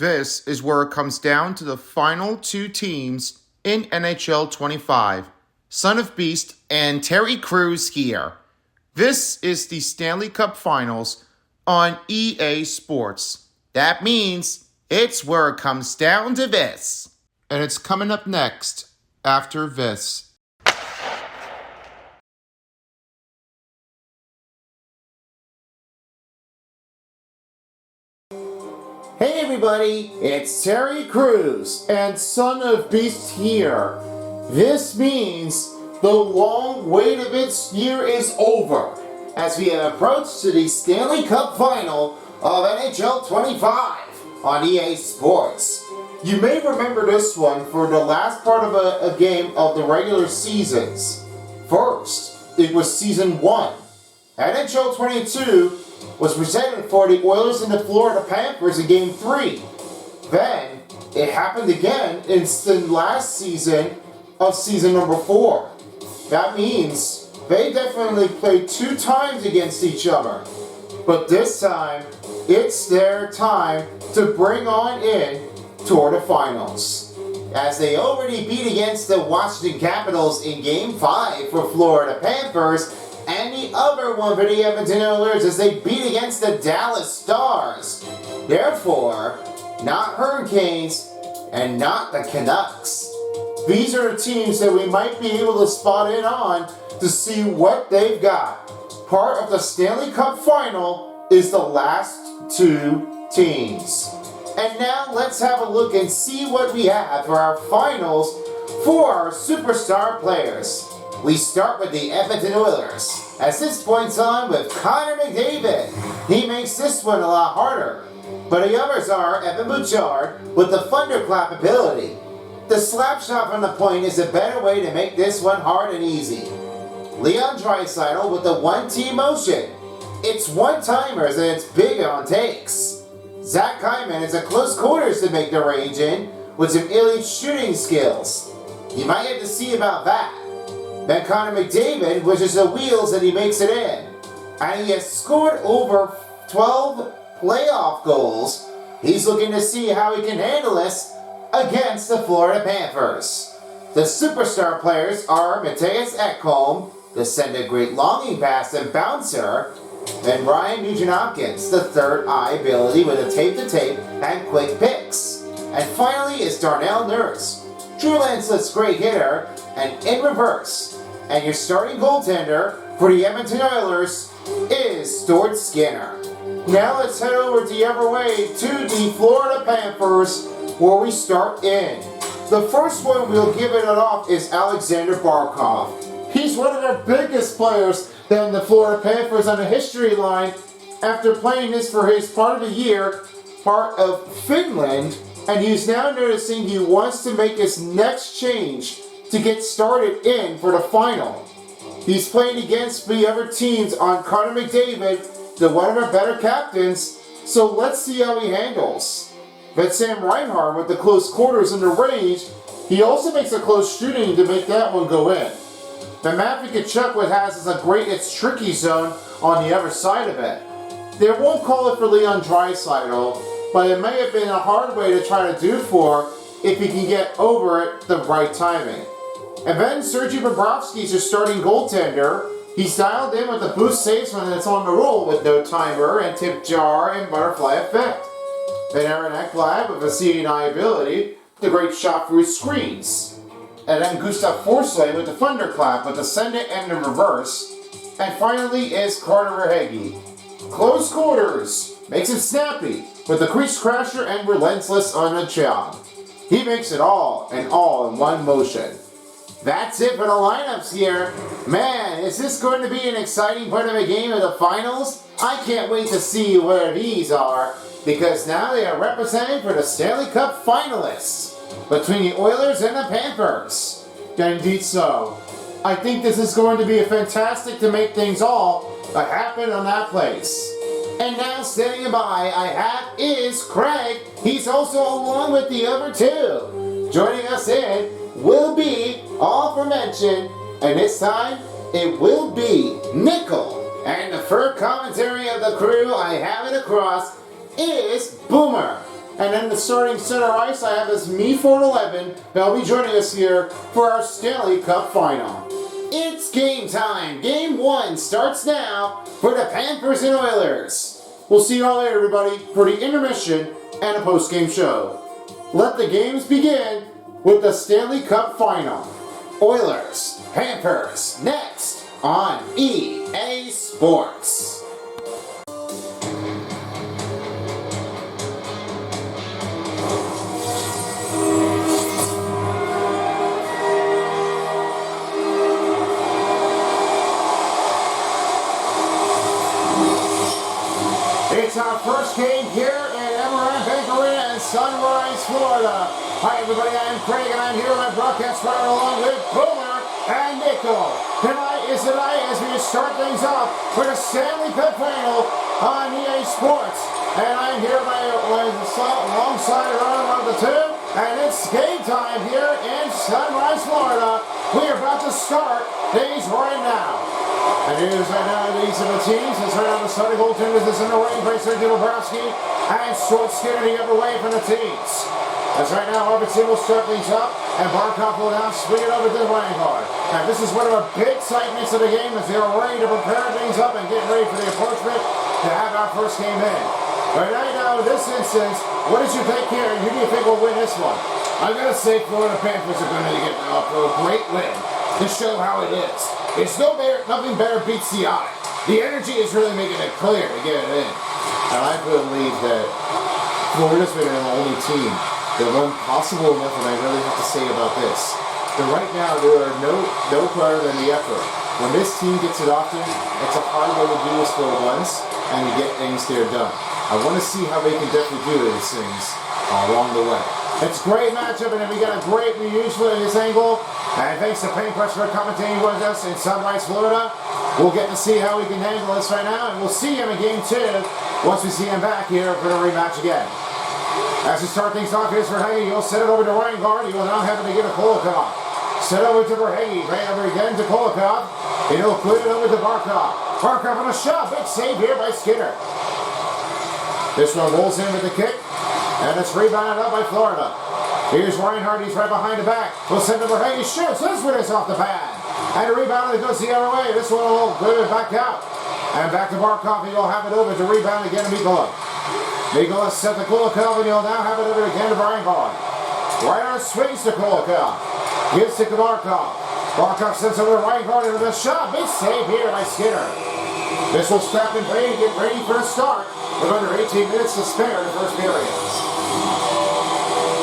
This is where it comes down to the final two teams in NHL 25. Son of Beast and Terry Crews here. This is the Stanley Cup Finals on EA Sports. That means it's where it comes down to this. And it's coming up next after this. Hey everybody, it's Terry Crews and Son of Beast here. This means the long wait of its year is over as we approach to the Stanley Cup Final of NHL 25 on EA Sports. You may remember this one for the last part of a game of the regular seasons. First, it was Season 1. NHL 22 was presented for the Oilers and the Florida Panthers in Game 3. Then, it happened again in the last season of Season number 4. That means they definitely played 2 times against each other. But this time, it's their time to bring on in toward the finals. As they already beat against the Washington Capitals in Game 5 for Florida Panthers, and the other one for the Edmonton Oilers as they beat against the Dallas Stars. Therefore, not Hurricanes and not the Canucks. These are the teams that we might be able to spot in on to see what they've got. Part of the Stanley Cup Final is the last 2 teams. And now let's have a look and see what we have for our finals for our superstar players. We start with the Edmonton Oilers, as this point's on with Connor McDavid. He makes this one a lot harder. But the others are Evan Bouchard with the thunderclap ability. The slap shot from the point is a better way to make this one hard and easy. Leon Draisaitl with the 1T motion. It's one-timers and it's big on takes. Zach Hyman is at close quarters to make the range in with some elite shooting skills. You might have to see about that. Then Connor McDavid wishes the wheels and he makes it in. And he has scored over 12 playoff goals. He's looking to see how he can handle this against the Florida Panthers. The superstar players are Matthias Ekholm, to send a great longing pass and bouncer, and Ryan Nugent-Hopkins, the third eye ability with a tape-to-tape and quick picks. And finally is Darnell Nurse, true lensless great hitter, and in reverse. And your starting goaltender for the Edmonton Oilers is Stuart Skinner. Now let's head over the other way to the Florida Panthers, where we start in. The first one we'll give it off is Alexander Barkov. He's one of the biggest players than the Florida Panthers on the history line after playing this for his part of the year, part of Finland, and he's now noticing he wants to make his next change to get started in for the final. He's playing against the other teams on Connor McDavid, the one of our better captains, so let's see how he handles. But Sam Reinhart with the close quarters in the range, he also makes a close shooting to make that one go in. The Matthew Tkachuk what has is a great it's tricky zone on the other side of it. They won't call it for Leon Draisaitl, but it may have been a hard way to try to do for if he can get over it the right timing. And then Sergei Bobrovsky is your starting goaltender. He's dialed in with the boost saves when it's on the roll with no timer and tip jar and butterfly effect. Then Aaron Ekblad with a seeing eye ability, the great shot through screens. And then Gustav Forsling with the thunderclap with the send it and the reverse. And finally is Carter Verhaeghe. Close quarters, makes it snappy with the crease crasher and relentless on the job. He makes it all in one motion. That's it for the lineups here. Man, is this going to be an exciting part of the game of the finals? I can't wait to see where these are, because now they are representing for the Stanley Cup finalists between the Oilers and the Panthers. Indeed so. I think this is going to be fantastic to make things all happen on that place. And now standing by I have is Craig. He's also along with the other two. Joining us in will be all for mention, and this time it will be Nickel. And the first commentary of the crew I have it across is Boomer. And then the starting center ice, I have as me for 11. They'll be joining us here for our Stanley Cup Final. It's game time. Game 1 starts now for the Panthers and Oilers. We'll see you all later, everybody, for the intermission and a post-game show. Let the games begin with the Stanley Cup Final. Oilers, Panthers, next on EA Sports. It's our first game here in Amaranth Bank Arena in Sunrise, Florida. Hi everybody, I'm Craig and I'm here with my broadcast partner along with Boomer and Nico. Tonight is the night as we start things off for the Stanley Cup Final on EA Sports. And I'm here alongside one of the two, and it's game time here in Sunrise, Florida. We are about to start things right now. And here's right now the each of the teams. It's right on the starting goaltenders. It's in the ring by Sergei Bobrovsky and Short Skinner the other way from the teams. As right now, Robertson will start things up, and Barkov will now swing it over to the Reinhardt. And this is one of the big segments of the game as they are ready to prepare things up and get ready for the approachment to have our first game in. But right now, in this instance, what did you think here? Who do you think will win this one? I'm going to say Florida Panthers are going to get off to a great win to show how it is. It's nothing better beats the eye. The energy is really making it clear to get it in. And I believe that Florida's been the only team that won possible enough, and I really have to say about this. But right now, there are no better than the effort. When this team gets it often, it's a hard way to do this for once, and you get things there done. I want to see how they can definitely do these things along the way. It's a great matchup, and we got a great reuse for this angle. And thanks to Paintbrush for commentating with us in Sunrise, Florida. We'll get to see how we can handle this right now, and we'll see him in Game 2 once we see him back here for the rematch again. As we start things off, here's Verhage. He'll set it over to Reingard. He will now have to give it to Kulikov. Set over to Verhage. Right over again to Kulikov. And he'll put it over to Barkov. Barkov on a shot. Big save here by Skinner. This one rolls in with the kick. And it's rebounded up by Florida. Here's Reinhardt. He's right behind the back. We'll send it to Verhage. Shoots. This one is off the pad. And a rebound that goes the other way. This one will put it back out. And back to Barkov. He'll have it over to rebound again to Mikula. Mikula set the Kulikov, and he'll now have it over again to Reinhardt. Reinhardt swings to Kulikov. Gives it to Barkov. Barkov sends over to Reinhardt into the shot. Big save here by Skinner. This will strap in play to get ready for a start with under 18 minutes to spare in the first period.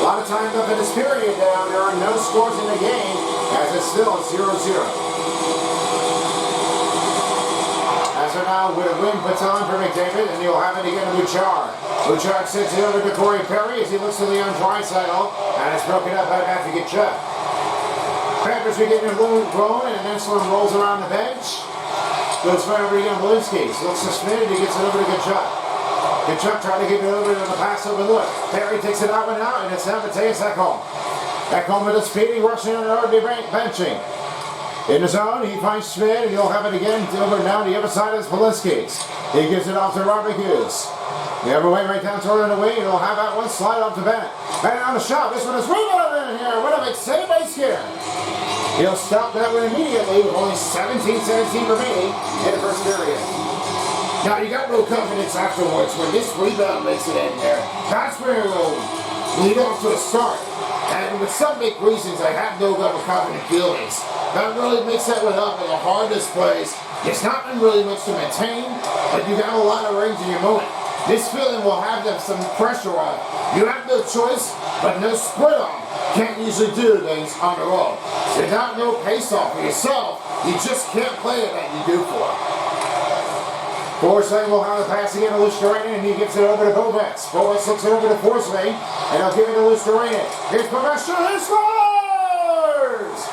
A lot of time left in this period now. There are no scores in the game as it's still 0-0. As of now, with a win baton for McDavid, and he'll have it again to Bouchard. Bouchard sends it over to Corey Perry as he looks to Leon Draisaitl, and it's broken up by Matthew Tkachuk. Panthers are getting a little blown, and then someone rolls around the bench. Goes right over to Jan Belinsky. Looks suspended, he gets it over to Tkachuk. Tkachuk trying to give it over to the pass over look. Perry takes it out and out, and it's now Matthias Ekholm. Ekholm with a speedy rushing on the benching. In the zone, he finds Schmidt, and he'll have it again over now to the other side of Polinski's. He gives it off to Robert Hughes. The other way right down toward the wing, and he'll have that one slide off to Bennett. Bennett on the shot. This one is rebounded in here. What a big save by Skinner. He'll stop that one immediately with only 17 remaining in the first period. Now, you got no confidence afterwards when this rebound makes it in there. That's where it will lead off to a start. And with some big reasons, I have no confident feelings. That really makes that one up in the hardest place. It's not been really much to maintain, but you got a lot of range in your moment. This feeling will have them some pressure on. You have no choice, but no sprint on. Can't usually do things on their own. Without no pace off for yourself, you just can't play it like you do for it. Forsling will have the pass again to Lushkarainen, and he gives it over to Bovets. Bovets looks it over to Forsling, and he'll give it to Lushkarainen. Here's Paveshka, he scores!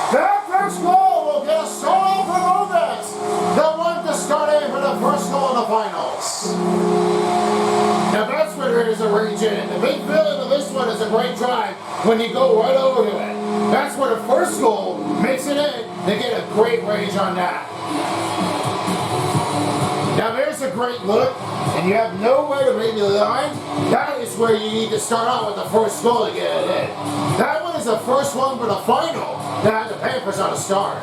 That first goal will get a solo for Bovets. The one to start in for the first goal in the finals. Now that's where there is a range in it. The big feeling of this one is a great drive when you go right over to it. That's where the first goal makes it in. They get a great range on that. Now there's a great look and you have nowhere to make the line, that is where you need to start out with the first goal to get it in. That one is the first one for the final that the Panthers on a start.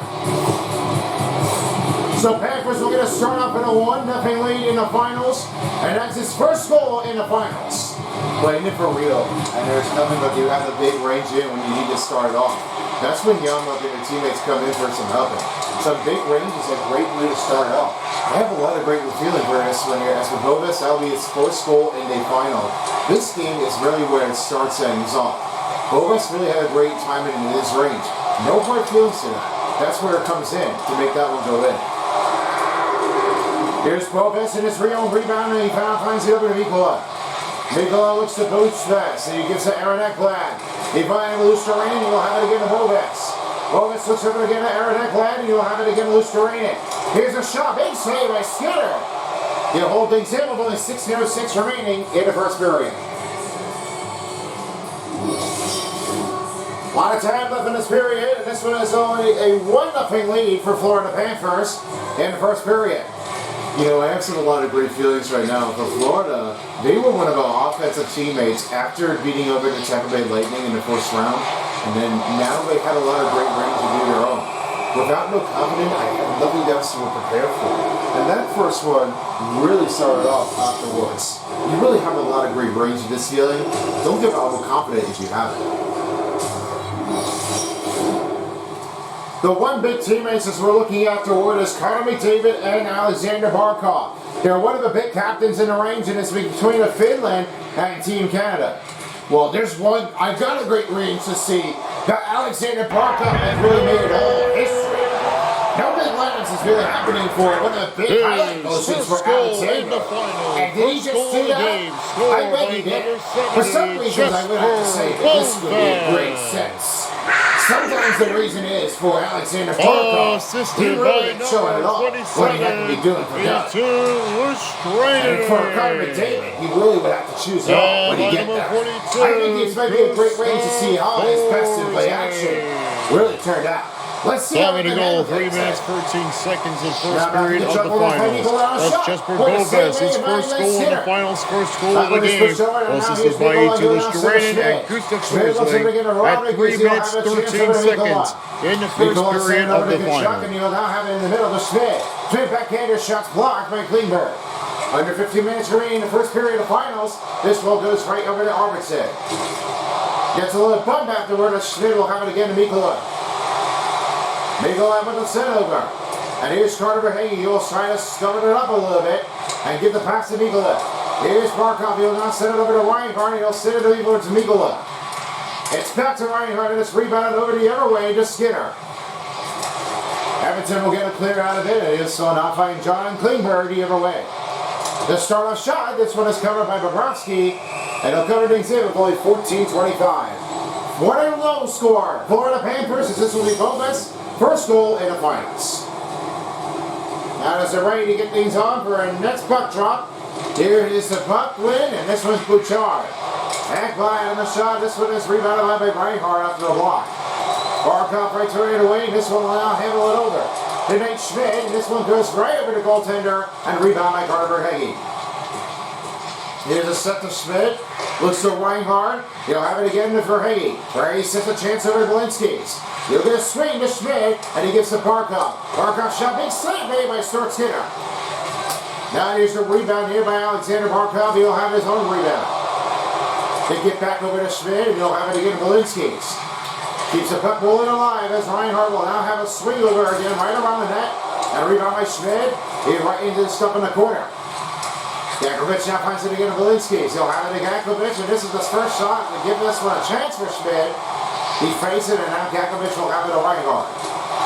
So Panthers will get a start off in a 1-0 lead in the finals, and that's his first goal in the finals. Playing it for real, and there's nothing but you have the big range in when you need to start it off. That's when Young and their teammates come in for some helping. Some big range is a great way to start it off. I have a lot of great feeling for this when you're as with Bovis, that'll be his first goal in the final. This game is really where it starts and ends off. Bovis really had a great time in his range. No hard feelings to that. That's where it comes in to make that one go in. Here's Bovis in his real rebound, and he finds it over to Mikula. Mikula looks to boost this, and he gives to Aaron Ekblad. He finds loose to Rain, and he'll have it again to Bovis. Bovis looks over again to Aaron Ekblad, and he'll have it again loose to Rain. Here's a shot, big save by Skinner. He'll hold things in with only 6:06 remaining in the first period. A lot of time left in this period, and this one is only a 1-0 lead for Florida Panthers in the first period. You know, I have a lot of great feelings right now for Florida. They were one of our offensive teammates after beating over the Tampa Bay Lightning in the first round, and then now they had a lot of great range to do their own. Without no confidence, I had nothing else to prepare for. And that first one really started off afterwards. You really have a lot of great range in this feeling. Don't get overconfident if you have it. The one big teammates as we're looking afterward is Connor McDavid and Alexander Barkov. They're one of the big captains in the range, and it's between Finland and Team Canada. Well, there's one, I've got a great range to see that Alexander Barkov has really made it all history. No big lines is really happening for one of the big highlight motions for Alexander. And did he just see that? I bet he did. For some reasons, I would have to say that this would be a great sense. Sometimes the reason is for Alexander Barkov, he really ain't showing it off what he had to be doing for Doug. And for Connor McDavid, he really would have to choose it off when he get there. I think this might be a great range to see how his best in play action really turned out. Let's see how Having a goal, 3 minutes, 13 seconds in first period of the finals. That's Jesper Boves, his first goal in the finals, first goal of the game. Closest by 8 to Lushkarainen and Gustav Forsling at 3 minutes, 13 seconds in the first period of the final. And you'll now have it in the middle of Schmidt. Schmidt backhander shots blocked by Klingberg. Under 15 minutes remaining in the first period of finals. This ball goes right over to Arvidsson. Gets a little bump afterward, as Schmidt will have it again to Mikula. Mikula with the send over. And here's Carter Verhage. He'll try to stubborn it up a little bit and give the pass to Mikula. Here's Barkov. He'll now send it over to Reinhardt. He'll send it over to Mikula. It's back to Reinhardt, and it's rebounded over the other way to Skinner. Edmonton will get a clear out of it. He'll still not find John Klingberg the other way. The start-off shot. This one is covered by Bobrovsky, and he'll cover things in with only 14:25. What a low score. Florida Panthers, as this will be Boves' first goal in the finals. Now as they're ready to get things on for a next puck drop. Here is the puck win, and this one's Bouchard. Ekblad on the shot. This one is rebounded by Reinhardt after a block. Barkov right to it away, and this one will now handle it over. To Nate Schmidt, and this one goes right over the goaltender, and rebound by Carter Verhage. Here's a set to Schmidt. Looks to Reinhardt. He'll have it again to Verhage. Verhage sets a chance over Belinsky's. He'll get a swing to Schmidt, and he gives to Barkov. Barkov shot, big save made by Stuart Skinner. Now here's the rebound here by Alexander Barkov. He'll have his own rebound. They get back over to Schmidt, and he'll have it again to Belinsky's. Keeps the puck rolling alive as Reinhardt will now have a swing over again right around the net. And a rebound by Schmidt. He's right into the stuff in the corner. Gakovic now finds it again to Belinsky's. He'll have it to Gakovic, and this is his first shot to give this one a chance for Schmidt. He fakes it, and now Gakovic will have it to Reinhardt.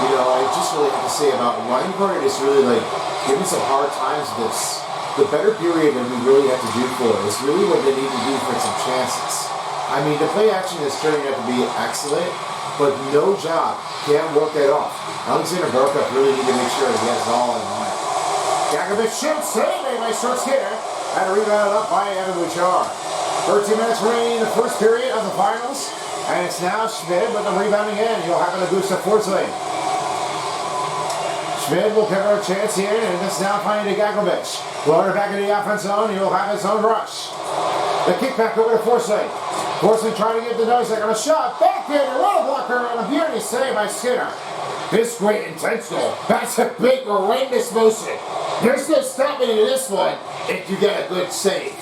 You know, I just really have to say about Reinhardt is really like giving some hard times this. The better period than we really have to do for it is really what they need to do for some chances. I mean, the play action is turning out to be excellent, but no job can't work that off. Alexander Barkov really need to make sure that he has it all in line. Gakovic shoots, save made by Stuart Skinner, and a rebound up by Evan Bouchard. 13 minutes remaining in the first period of the finals, and it's now Schmidt with the rebound again. He'll have it to Gustav Forsling. Schmidt will give her a chance here, and this now finding to Gagovich. Lower back in the offense zone, he will have his own rush. The kick back over to Forsling. Forsling trying to get the nose on a shot. Backhand, a run blocker, and a beauty save by Skinner. This great intentional. That's a big horrendous motion. There's no stopping in this one if you get a good save.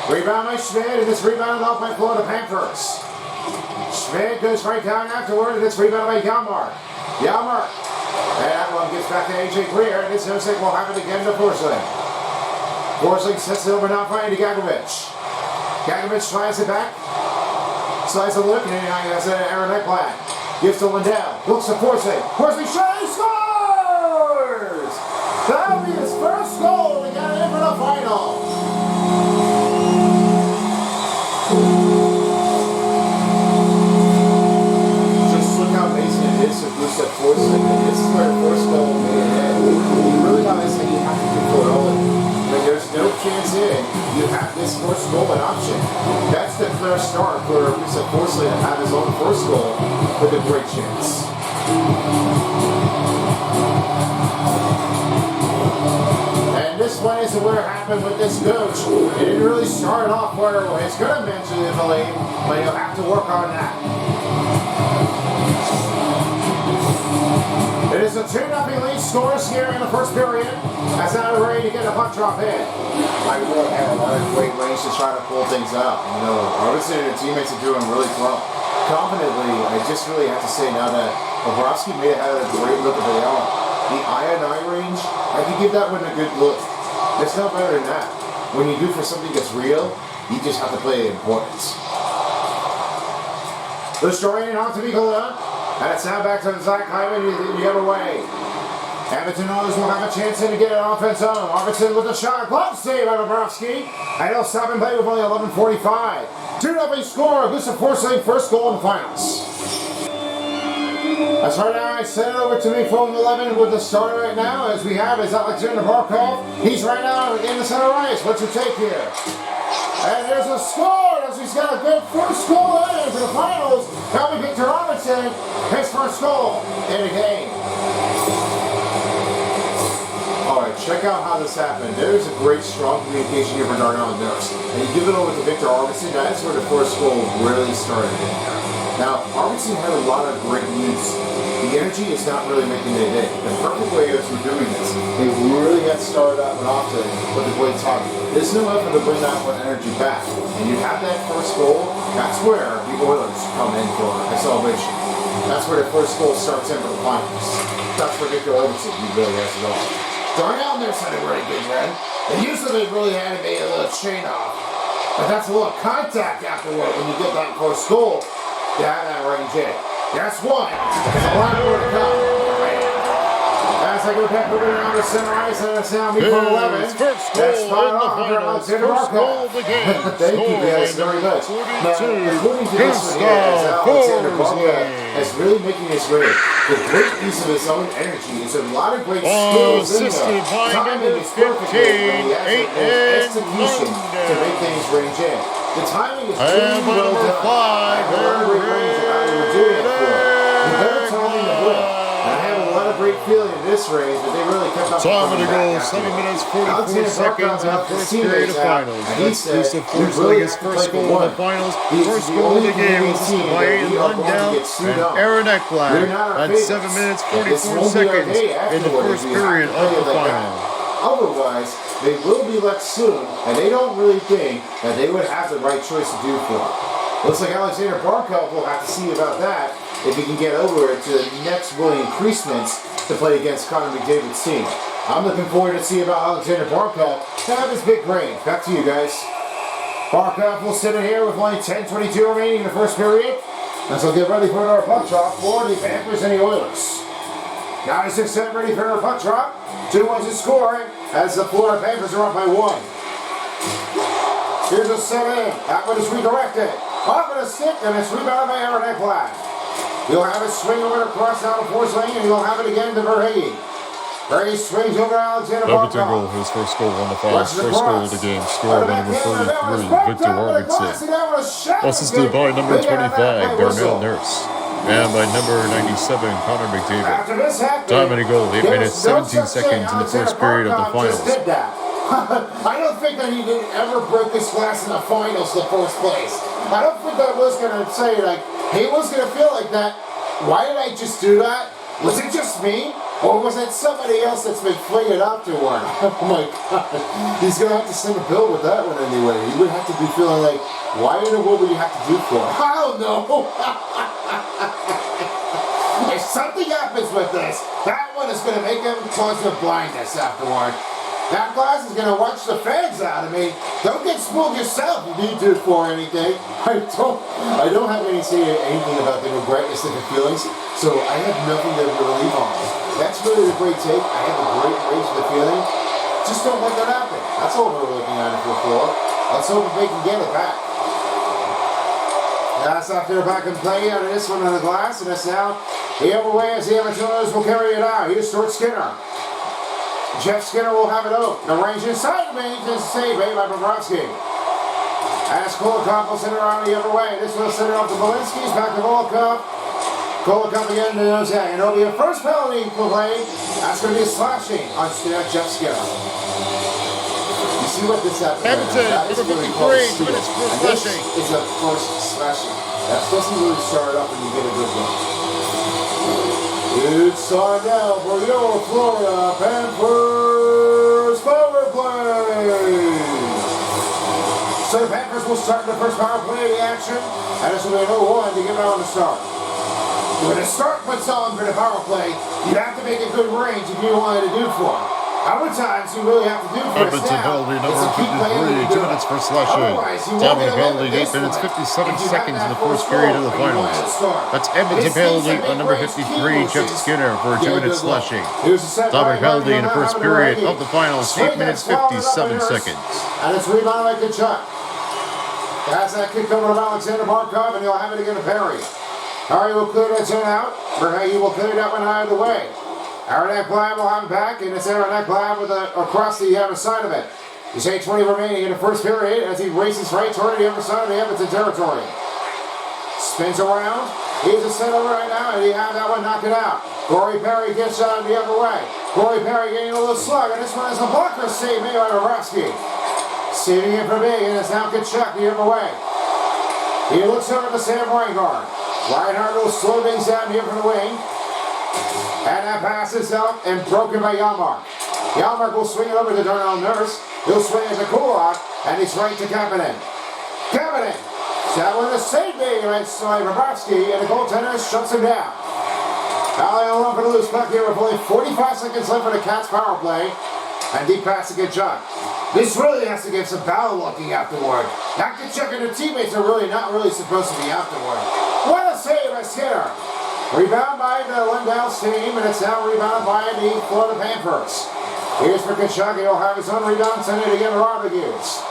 Rebound by Schmidt, and this rebound off by Florida Panthers. Schmidt goes right down afterward, and it's rebounded by Yalmark. Yalmark. And that one gets back to AJ Greer, and this Nosek will have it again to Forsling. Forsling sets it over now, finding to Gagovich. Gagovich slides it back. Slides a look, and he has an Aaron Ekblad. Gives to Lindell. Looks to Forsling. Forsling shot, he scores! That'll be his first goal. We got it in for the final. Just look how amazing it is to boost up Forsling. This is where the first goal made it. You really realize that you have to control it all. When there's no chance in, you have this first goal an option. That's the clear start for Mr. Forsling to have his own first goal with a great chance. And this one isn't where it happened with this coach. It didn't really start off where it's going to eventually believe, but you'll have to work on that. It is a 2-0 lead scores here in the first period. As now ready to get a puck drop in. I really have a lot of great range to try to pull things out. You know, Robertson and her teammates are doing really well. Confidently, I just really have to say now that Bobrovsky may have had a great look at the arm. The I&I range, I could give that one a good look. It's not better than that. When you do for something that's real, you just have to play it importance. The story on to Mikola. And it's now back to Zach Hyman the other way. Edmonton Oilers will have a chance to get an offense zone. Arvidsson with a shot. Glove save by Bobrovsky. And he'll stop and play with only 11:45. 2-0 score. Gustav Forsling, first goal in the finals. That's right now. I send it over to me, phone 11 with the starter right now. As we have is Alexander Barkov. He's right now in the center ice. What's your take here? And there's a score as he's got a good first goal in for the finals. That'll be Victor Arvidsson, his first goal in a game. Alright, check out how this happened. There's a great strong communication here for Darnell Nurse. And you give it over to Victor Arvidsson, that's where the first goal really started in there. Now, Arvidsson had a lot of great moves. The energy is not really making it hit. The perfect way as we're doing this, they really got started out and often with the great talk. There's no effort to bring that one energy back. And you have that first goal, that's where the Oilers come in for a celebration. That's where the first goal starts in for the finals. That's for Victor Arvidsson, he really has it all. Darnell Nurse had a very good run. And usually they really had to make a little chain off. But that's a little contact afterward when you get that first goal. You have that range in. That's one. There's a lot more to come. As I go back over around the center ice, and it's now me from 11. First goal in the finals. First goal of the game. Thank you guys very much. Now, according to this one here, as Alexander Barkov is really making his way. The great use of his own energy. There's a lot of great skills in there. Timing is perfect when he has execution to make things range in. The timing is really well done. I have a lot of great range of how you were doing it for. You better timing the whip. And I have a lot of great feeling in this range, but they really kept up. Time of the goal, 7 minutes, 44 seconds in the first period of finals. That's Gustav Forsling, his first goal in the finals. First goal of the game was assisted by Aiden Lundell and Aaron Ekblad at 7 minutes, 44 seconds in the first period of the final. Otherwise, they will be let soon, and they don't really think that they would have the right choice to do for it. Looks like Alexander Barkov will have to see about that if he can get over to the next willing increasements to play against Connor McDavid's team. I'm looking forward to see about Alexander Barkov to have his big range. Back to you guys. Barkov will sit in here with only 10:22 remaining in the first period. As we'll get ready for another puck drop for the Panthers and the Oilers. 96 ready for another puck drop. 2-1 to score as the Florida Panthers are up by 1. Here's a set in. That one is redirected. Off with a stick, and it's rebounded by Aaron Ekblad. He'll have it swing over across out of Forsling, and he'll have it again to Verhage. Verhage swings over to Alexander Everton Barkov. goal, his first goal on the finals, first goal of the game, scored by number 33, Victor Arvidsson. Assisted by number 25, Darnell Nurse. And by number 97, Connor McDavid. After this happened, Time and a goal, 8 minutes, no 17 such thing. seconds in the first period of the finals. Just did that. I don't think that he did ever break this glass in the finals in the first place. I don't think that was going to say, like, he was going to feel like that. Why did I just do that? Was it just me? Or was it somebody else that's been flinging afterward? Oh my God. He's going to have to send a bill with that one anyway. He would have to be feeling like, why in the world would you have to do for it? I don't know. If something happens with this, that one is going to make him positive blindness afterward. That glass is going to watch the fans out of me. Don't get spooked yourself if you do for anything. I don't have anything about the greatness of the feelings, so I have nothing to relieve on. That's really the great take. I have a great range of the feeling. Just don't let that happen. That's all we're looking at it for. Let's hope they can get it back. That's after the back and play out of this one on the glass, and it's now the other way as the Amateurs will carry it out. Here's Stuart Skinner. Jeff Skinner will have it out. The range inside range is saved by Bobrovsky. As Kulikov will send it around the other way. This will send it off to Belinsky's back to Kulikov. Kulikov again to Nozak. And it'll be a first penalty play. That's going to be a slashing on Jeff Skinner. You see what this happens? Edmonton, number 53, 2 minutes for slashing. This is a first slashing. That doesn't really start up when you get a good one. It's time now for your Florida Panthers power play. So the Panthers will start the first power play of the action, and this will be a 0-1 to give it on the start. When the start puts on for the power play, you have to make a good range if you wanted to do for it. Other times you really have to do for Edmonton penalty number 53, 2 minutes for slashing. Time and penalty, 8 minutes, 57 seconds in the first period of the finals. That's Edmonton penalty on number 53, Jeff Skinner, for a 2-minute slashing. Time and penalty in the first period of the finals, 8 minutes, 57 seconds. And it's rebounded by Kachuk. That's that kick over to Alexander Markov, and he'll have it again to Perry. Perry will clear that zone out. He will clear that one out of the way. Aranek Blab will have it back, and it's Aranek Blab with across the other side of it. He's 8:20 remaining in the first period as he races right toward the other side of the Edmonton territory. Spins around. He's a set over right now, and he has that one knocked it out. Corey Perry gets out the other way. Corey Perry getting a little slug, and this one is a blocker save made by Bobrovsky. Saving it for big, and it's now Kachuk the other way. He looks over to Sam Reinhart. Reinhart will slow things down here from the wing. And that pass is out and broken by Yarmark. Yarmark will swing it over to Darnell Nurse. He'll swing it to Kulak, and he's right to Kapanen. Kapanen! That one is saved by Bobrovsky, and the goaltender shuts him down. Alley alone for the loose puck here with only 45 seconds left for the Cats power play. And deep pass to Kachuk. This really has to get some battle looking afterward. That Kachuk and their teammates are really not supposed to be afterward. What a save by Skinner! Rebound by the Lindell's team, and it's now rebounded by the Florida Panthers. Here's for Kachuk. He'll have his own rebound, send it again to Rodriguez.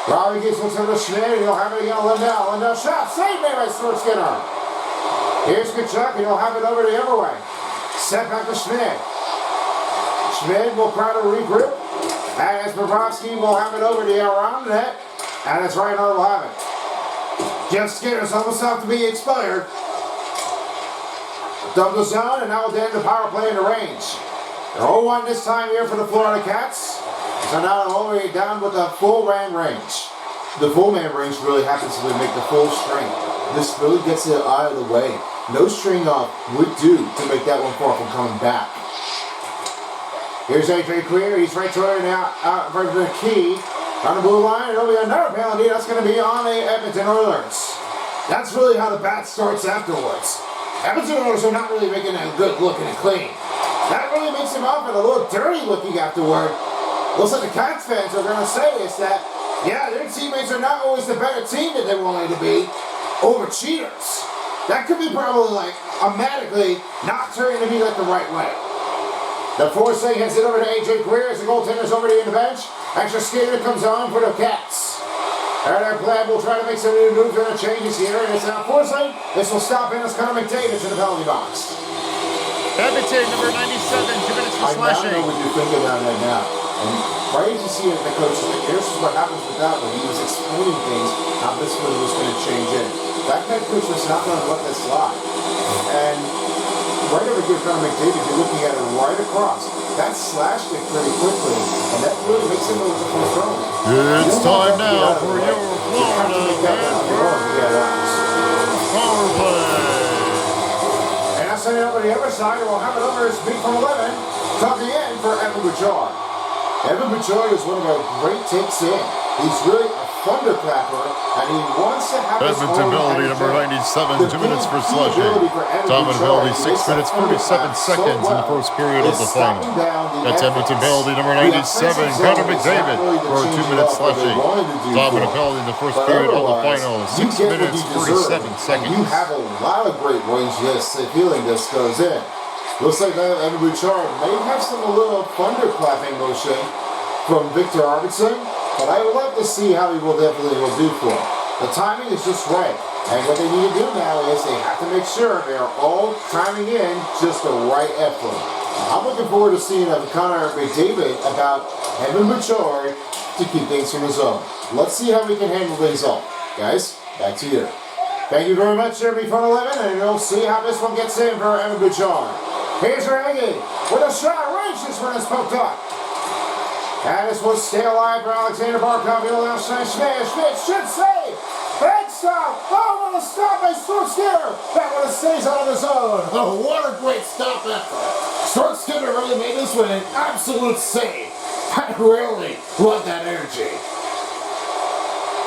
Rodriguez looks over to Schmidt, and he'll have it again to Lindell. Lindell shot, saved by Stuart Skinner. Here's Kachuk, and he'll have it over the other way. Set back to Schmidt. Schmidt will try to regroup, as Bobrovsky will have it over the around net, and it's right on will have it. Jeff Skinner's almost off to be expired. Double zone, and now we'll end the power play in the range. They're 0-1 this time here for the Florida Cats. So now they're all the way down with the full man range. The full man range really happens to make the full string. This really gets it out of the way. No string off would do to make that one far from coming back. Here's AJ Clear. He's right toward now out for the key. On the blue line, it'll be another penalty. That's going to be on the Edmonton Oilers. That's really how the bat starts afterwards. Edmonton Oilers are not really making a good look and a clean. That really makes them off and a little dirty looking afterward. Looks like the Cats fans are going to say is that, yeah, their teammates are not always the better team that they wanted to be over cheaters. That could be probably like automatically not turning to be like the right way. The forcing gets it over to AJ Greer as the goaltender's over to the bench. Extra skater comes on for the Cats. Eric Glad will try to make some new moves and changes here, and it's now forcing. This will stop in as Connor McDavid to the penalty box. Edmonton, number 97, 2 minutes for slashing. I know what you're thinking about right now. And right as you see it, the coach, here's what happens with that one. He was explaining things, how this one was going to change in. That head coach was not going to let this slide. And right over here, Connor McDavid, you're looking at it right across. That slashed it pretty quickly, and that really makes it a little bit more strong. It's time now for your Florida Panthers power play. And I'll send it over to the other side. We'll have it over as beat from 11. Tucking in for Evan Bouchard. Evan Bouchard is one of our great takes in. He's really a thunderclapper, and he wants to have his Edmonton own penalty number 97, 2 minutes for slushy. Dominant penalty, 6 minutes, 47 seconds in the first period of the final. That's Edmonton penalty number 97, Connor McDavid for a 2-minute slushy. Dominant penalty in the first period of the final, 6 minutes, 47 seconds. You have a lot of great range feeling this goes in. Looks like Evan Bouchard may have some a little thunderclapping motion from Victor Arvidsson, but I would love to see how he will definitely do for him. The timing is just right, and what they need to do now is they have to make sure they are all timing in just the right effort. I'm looking forward to seeing Connor McDavid about Evan Bouchard to keep things from his own. Let's see how we can handle things off. Guys, back to you. Thank you very much, Jeremy from 11, and we'll see how this one gets in for Evan Bouchard. Here's Reggie with a shot. Range this one is poked up. And this will stay alive for Alexander Barkov. He'll now send Schmidt. Schmidt should save. Big stop. Oh, what a stop by Stuart Skinner. That one stays out of the zone. Oh, what a great stop effort. Stuart Skinner really made this one an absolute save. I really love that energy.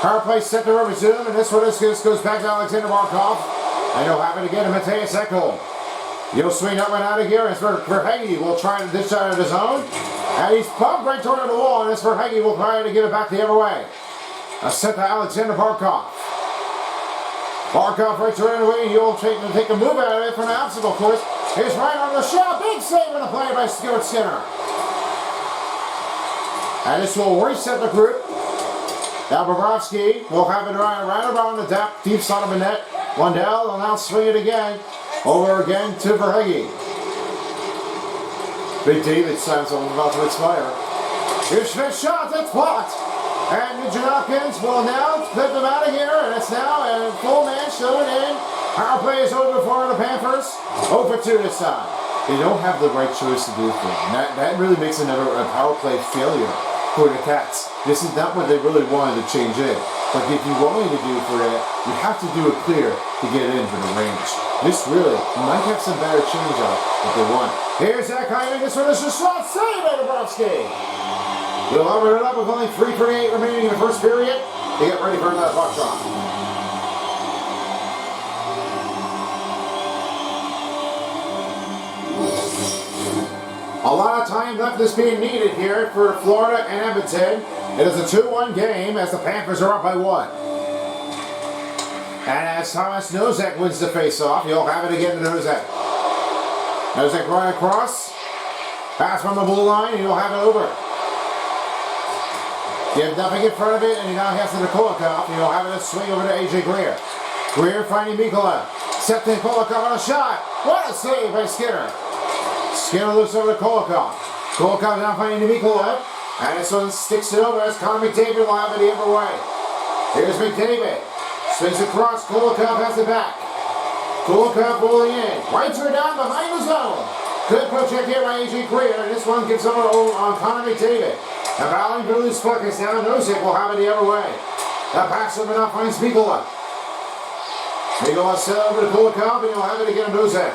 Power play set to resume, and this one goes back to Alexander Barkov. And he'll have it again to Matthias Ekholm. He'll swing up and out of here, and Verhaeghe will try to dish out of his own. And he's pumped right toward the wall, and this Verhaeghe will try to get it back the other way. A set to Alexander Barkov. Barkov right toward the way, and he'll take a move out of it from the obstacle course. Here's right on the shot. Big save on the play by Stuart Skinner. And this will reset the group. Now Bobrovsky will have it right around the deep side of the net. Lundell will now swing it again. Over again to Verhaeghe. Big David signs on about to expire. Here's Schmidt's shot, that's blocked. And Nugent Hopkins will now flip them out of here, and it's now a full man showing in. Power play is over for the Panthers. Over 2 this time. They don't have the right choice to do for them. That really makes another power play failure for the Cats. This is not what they really wanted to change in. But if you wanted to do for that, you have to do it clear to get into the range. This really might have some better change up if they want. Here's that kind of this one is a shot save by Bobrovsky. We'll open it up with only 3:38 remaining in the first period. They get ready for another puck drop. A lot of time left is being needed here for Florida and Edmonton. It is a 2-1 game as the Panthers are up by 1. And as Thomas Nosek wins the face-off, he'll have it again to Nosek. Nosek right across. Pass from the blue line, and he'll have it over. Give nothing in front of it, and he now has to Kulikov, and he'll have it a swing over to A.J. Greer. Greer finding Mikula. Set to Kulikov on a shot. What a save by Skinner. Skinner looks over to Kulikov. Kulikov now finding Mikula. And this one sticks it over as Connor McDavid will have it the other way. Here's McDavid. Swings across. Kulikov has it back. Kulikov rolling in. Rights are down behind the zone. Good poke check here by A.J. Greer. And this one gets over on Connor McDavid. And battling for loose puck is now Nosek will have it the other way. That pass over now finds Mikula. Mikula set over to Kulikov, and he'll have it again to Nosek.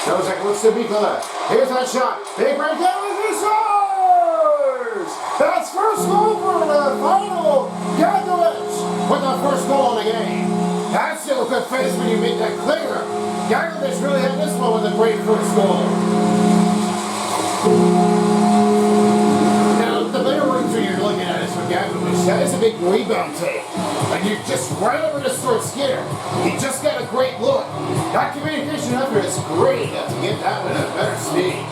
Nosek looks to Mikula. Here's that shot. Big breakdown with his scores! That's first goal for the final. Gagowicz with the first goal of the game. That's still a good face when you make that clear. Gagowicz really had this one with a great first goal. The better ones you're looking at is for Gagowicz. That is a big rebound take. And you're just right over to Stuart Skinner. He just got a great look. That communication effort is great to get that one at better speed.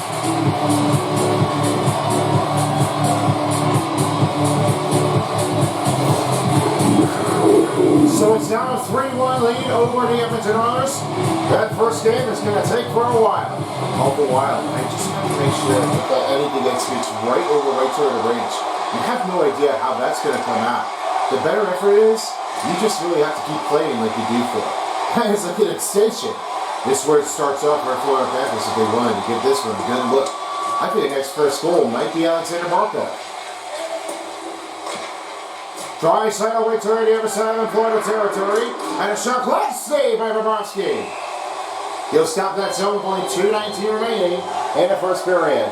So it's now a 3-1 lead over the Edmonton Oilers. That first game is going to take for a while. Awful while. I just have to make sure that anything that speaks right toward the range. You have no idea how that's going to come out. The better effort is, you just really have to keep playing like you do for it. It's like an extension. This is where it starts off for Florida Panthers if they wanted to give this one a good look. I think the next first goal might be Alexander Markov. Try side away to the other side of Florida territory. And a shot clock save by Bobrovsky. He'll stop that zone with only 2:19 remaining in the first period.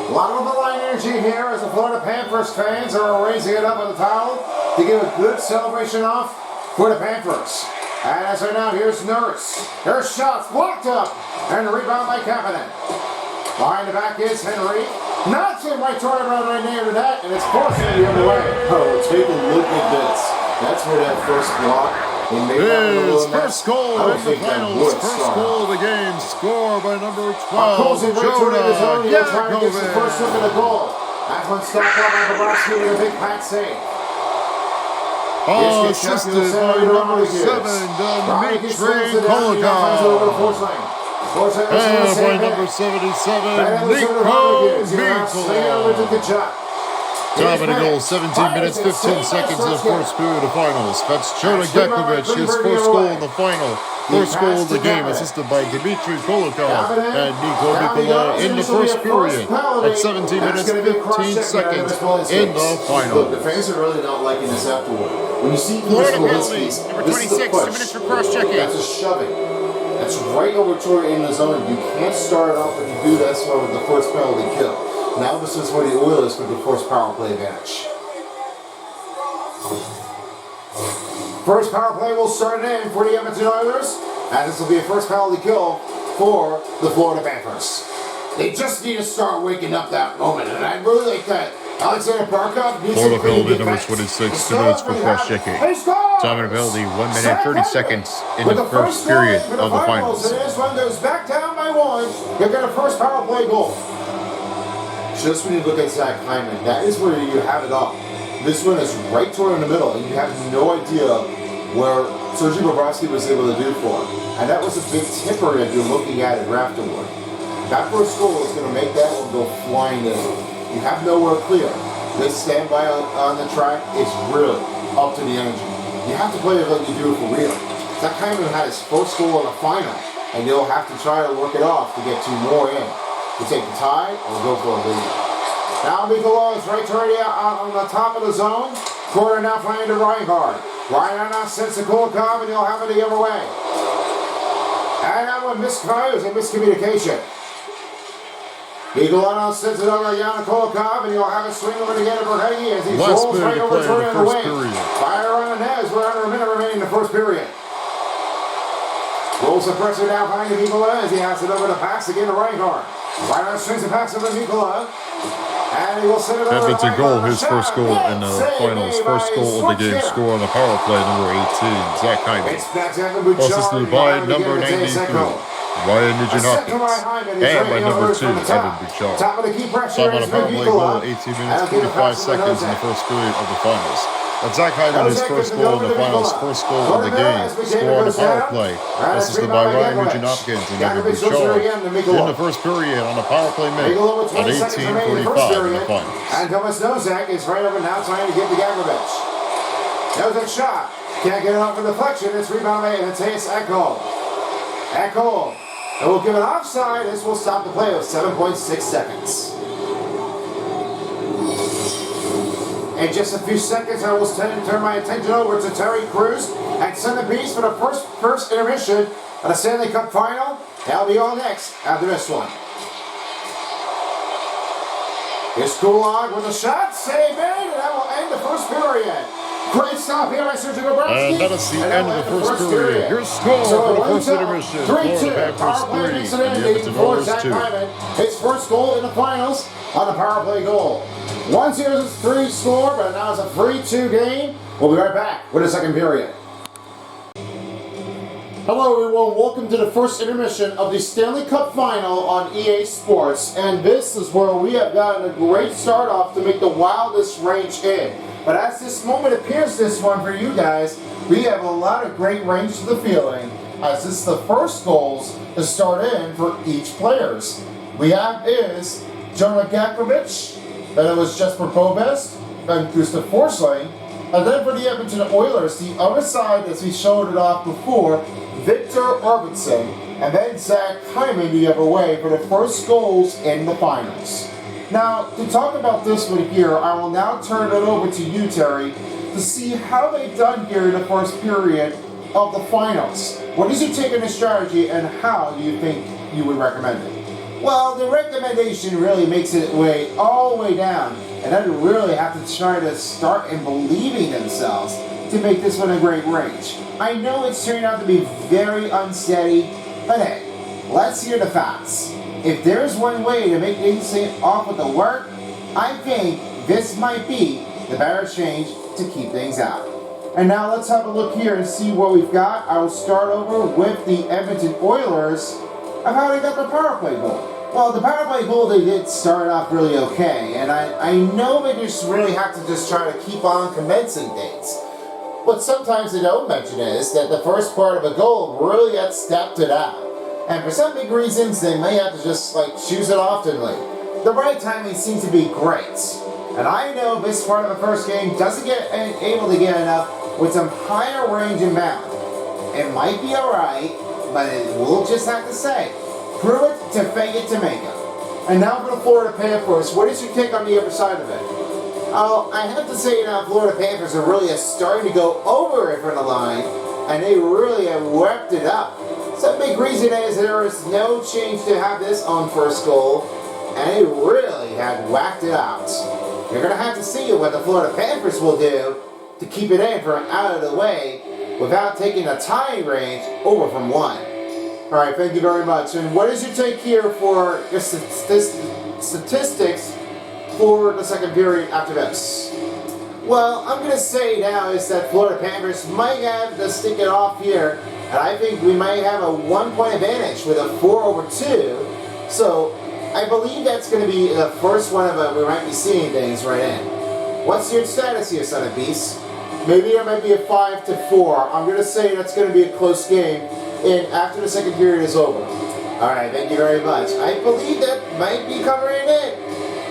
A lot of underlying energy here as the Florida Panthers fans are raising it up on the towel to give a good celebration off for the Panthers. And as right now, here's Nurse. Her shots blocked up and a rebound by Kapanen. Behind the back is Henry. Knocks him right toward around right near to that, and it's forced the other way. Oh, take a look at this. That's where that first block. His first goal in the finals, first goal of the game, scored by number 12, Jonah Yakovic. First look at the goal. That one stopped out by Bobrovsky with a big pack save. Assisted by number 7, Dmitry Kolikov. And by number 77, Nico. Time of the goal, 17 minutes, 15 seconds in the first period of finals. That's Jonah Yakovic, his first goal in the final. First goal of the game, assisted by Dmitry Kolikov and Nikola in the first period at 17 minutes, 15 seconds in the final. Look, the fans are really not liking this afterward. When you see Florida penalty, number 26, 2 minutes for cross-checking. That's a shoving. That's right over toward in the zone. You can't start it off if you do that so with the first penalty kill. Now this is for the Oilers with the first power play advantage. First power play will start in for the Edmonton Oilers, and this will be a first penalty kill for the Florida Panthers. They just need to start waking up that moment, and I really like that. Alexander Barkov needs Florida to clean penalty number defense. 26, 2 minutes for cross-checking. Time of the penalty, 1 minute, 30 seconds in the first period of the finals. And this one goes back down by 1. You'll get a first power play goal. Just when you look at Zach Hyman, that is where you have it up. This one is right toward in the middle, and you have no idea where Sergei Bobrovsky was able to do for him. And that was a big tipper if you're looking at it afterward. That first goal is going to make that one go flying in. You have nowhere clear. This standby on the track is really up to the energy. You have to play it like you do it for real. Zach Hyman had his first goal in the final, and you'll have to try to work it off to get 2 more in. You take the tie or go for a lead. Now Mikula is right on the top of the zone. Corner now flying to Reinhardt. Reinhardt now sends to Kolikov, and he'll have it the other way. And that one misfires and miscommunication. Mikula now sends it over to Yana Kolikov, and he'll have a swing over to get it for Heggie as he rolls right over to the wing. Fire on the Nez. We're under a minute remaining in the first period. Rolls the pressure down behind Mikula as he has it over to pass again to Reinhardt. Reinhardt swings the pass over to Mikula. And he will send it over That's a goal, his first goal in the finals. First goal of the game, score on the power play, number 18, Zach Hyman. Assisted by number 93, Ryan Nugent-Hopkins. And by number 2, Evan Bouchard. Time on the power play goal, 18 minutes, 45 seconds in the first period of the finals. That's Zach Hyman, his first goal in the finals, first goal of the game. Score on the power play, assisted by Ryan Nugent-Hopkins and Evan Bouchard. In the first period on the power play minute at 18:45 in the finals. And Thomas Nosek is right over now trying to get to Gavrovich. Nosek shot. Can't get it off for deflection. It's rebounded by Matthias Ekholm. Ekholm. And we'll give it offside. This will stop the play with 7.6 seconds. In just a few seconds, I will turn my attention over to Terry Crews and Son of Beast for the first intermission of the Stanley Cup Final. That'll be all next after this one. Here's Kulak with a shot, save made, and that will end the first period. Great stop here by Sergei Bobrovsky. And that is the end of the first period. Here's score for the first intermission. 3-2. Power play makes it ending for Zach Hyman. His first goal in the finals on the power play goal. 1-0-3 score, but now it's a 3-2 game. We'll be right back with the second period. Hello everyone, welcome to the first intermission of the Stanley Cup Final on EA Sports. And this is where we have gotten a great start off to make the wildest range in. But as this moment appears, this one for you guys, we have a lot of great range to the fielding, as this is the first goals to start in for each players. We have is Jonah Yakovic, then it was Jesper Bobest, then Gustav Forsling, And then for the Edmonton Oilers, the other side, as we showed it off before, Victor Arvidsson, and then Zach Hyman the other way for the first goals in the finals. Now, to talk about this one here, I will now turn it over to you, Terry, to see how they've done here in the first period of the finals. What is your take on the strategy, and how do you think you would recommend it? Well, the recommendation really makes it way all the way down, and then really have to try to start in believing themselves to make this one a great range. I know it's turned out to be very unsteady, but hey, let's hear the facts. If there's one way to make things off with the work, I think this might be the better change to keep things out. And now let's have a look here and see what we've got. I will start over with the Edmonton Oilers of how they got the power play goal. Well, the power play goal, they did start off really okay, and I know they just really have to just try to keep on commencing things. What sometimes they don't mention is that the first part of a goal really got stepped it out. And for some big reasons, they may have to just choose it oftenly. The right timing seems to be great. And I know this part of the first game doesn't get able to get enough with some higher range and bound. It might be alright, but we'll just have to say, prove it to fake it to make it. And now for the Florida Panthers, what is your take on the other side of it? Oh, I have to say now, Florida Panthers are really starting to go over it from the line, and they really have wrapped it up. Some big reason is there is no change to have this on first goal, and they really had whacked it out. You're going to have to see what the Florida Panthers will do to keep it in from out of the way without taking a tying range over from one. All right, thank you very much. And what is your take here for your statistics for the second period after this? Well, I'm going to say now is that Florida Panthers might have to stick it off here, and I think we might have a 1 point advantage with a 4/2. So I believe that's going to be the first one of we might be seeing things right in. What's your status here, Son of Beast? Maybe it might be a 5-4. I'm going to say that's going to be a close game after the second period is over. All right, thank you very much. I believe that might be covering it.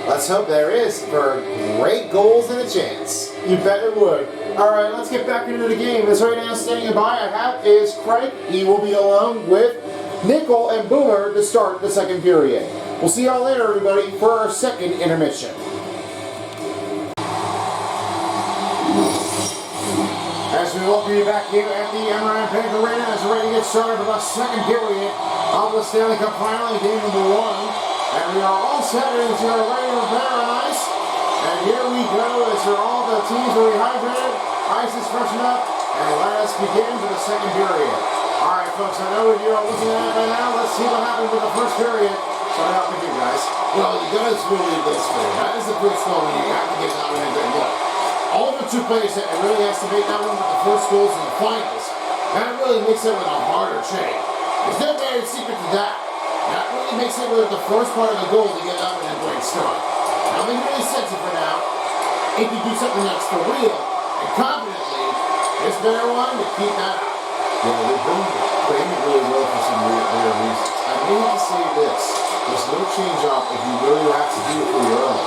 Let's hope there is for great goals and a chance. You bet it would. All right, let's get back into the game. As right now standing by I have is Craig. He will be alone with Nickel and Boomer to start the second period. We'll see y'all later, everybody, for our second intermission. As we welcome you back here at the MRN Bank Arena as we're ready to get started for the second period of the Stanley Cup Final, game number 1. And we are all set as we are ready to prepare on ice. And here we go as all the teams are rehydrated, ice is freshened up, and let us begin for the second period. All right, folks, I know what you're looking at right now. Let's see what happens with the first period. Start out with you guys. Well, you guys really need this for that is the first goal when you have to get down in there. Look, all the two plays that it really has to make that one with the first goals in the finals. That really makes it with a harder chain. There's no very secret to that. That really makes it with the first part of the goal to get out in a great start. Nothing really sets it for now. If you do something that's for real and confidently, it's better one to keep that out. Yeah, they're playing it really well for some weird reasons. I may have to say this. There's no change up if you really have to do it for your own.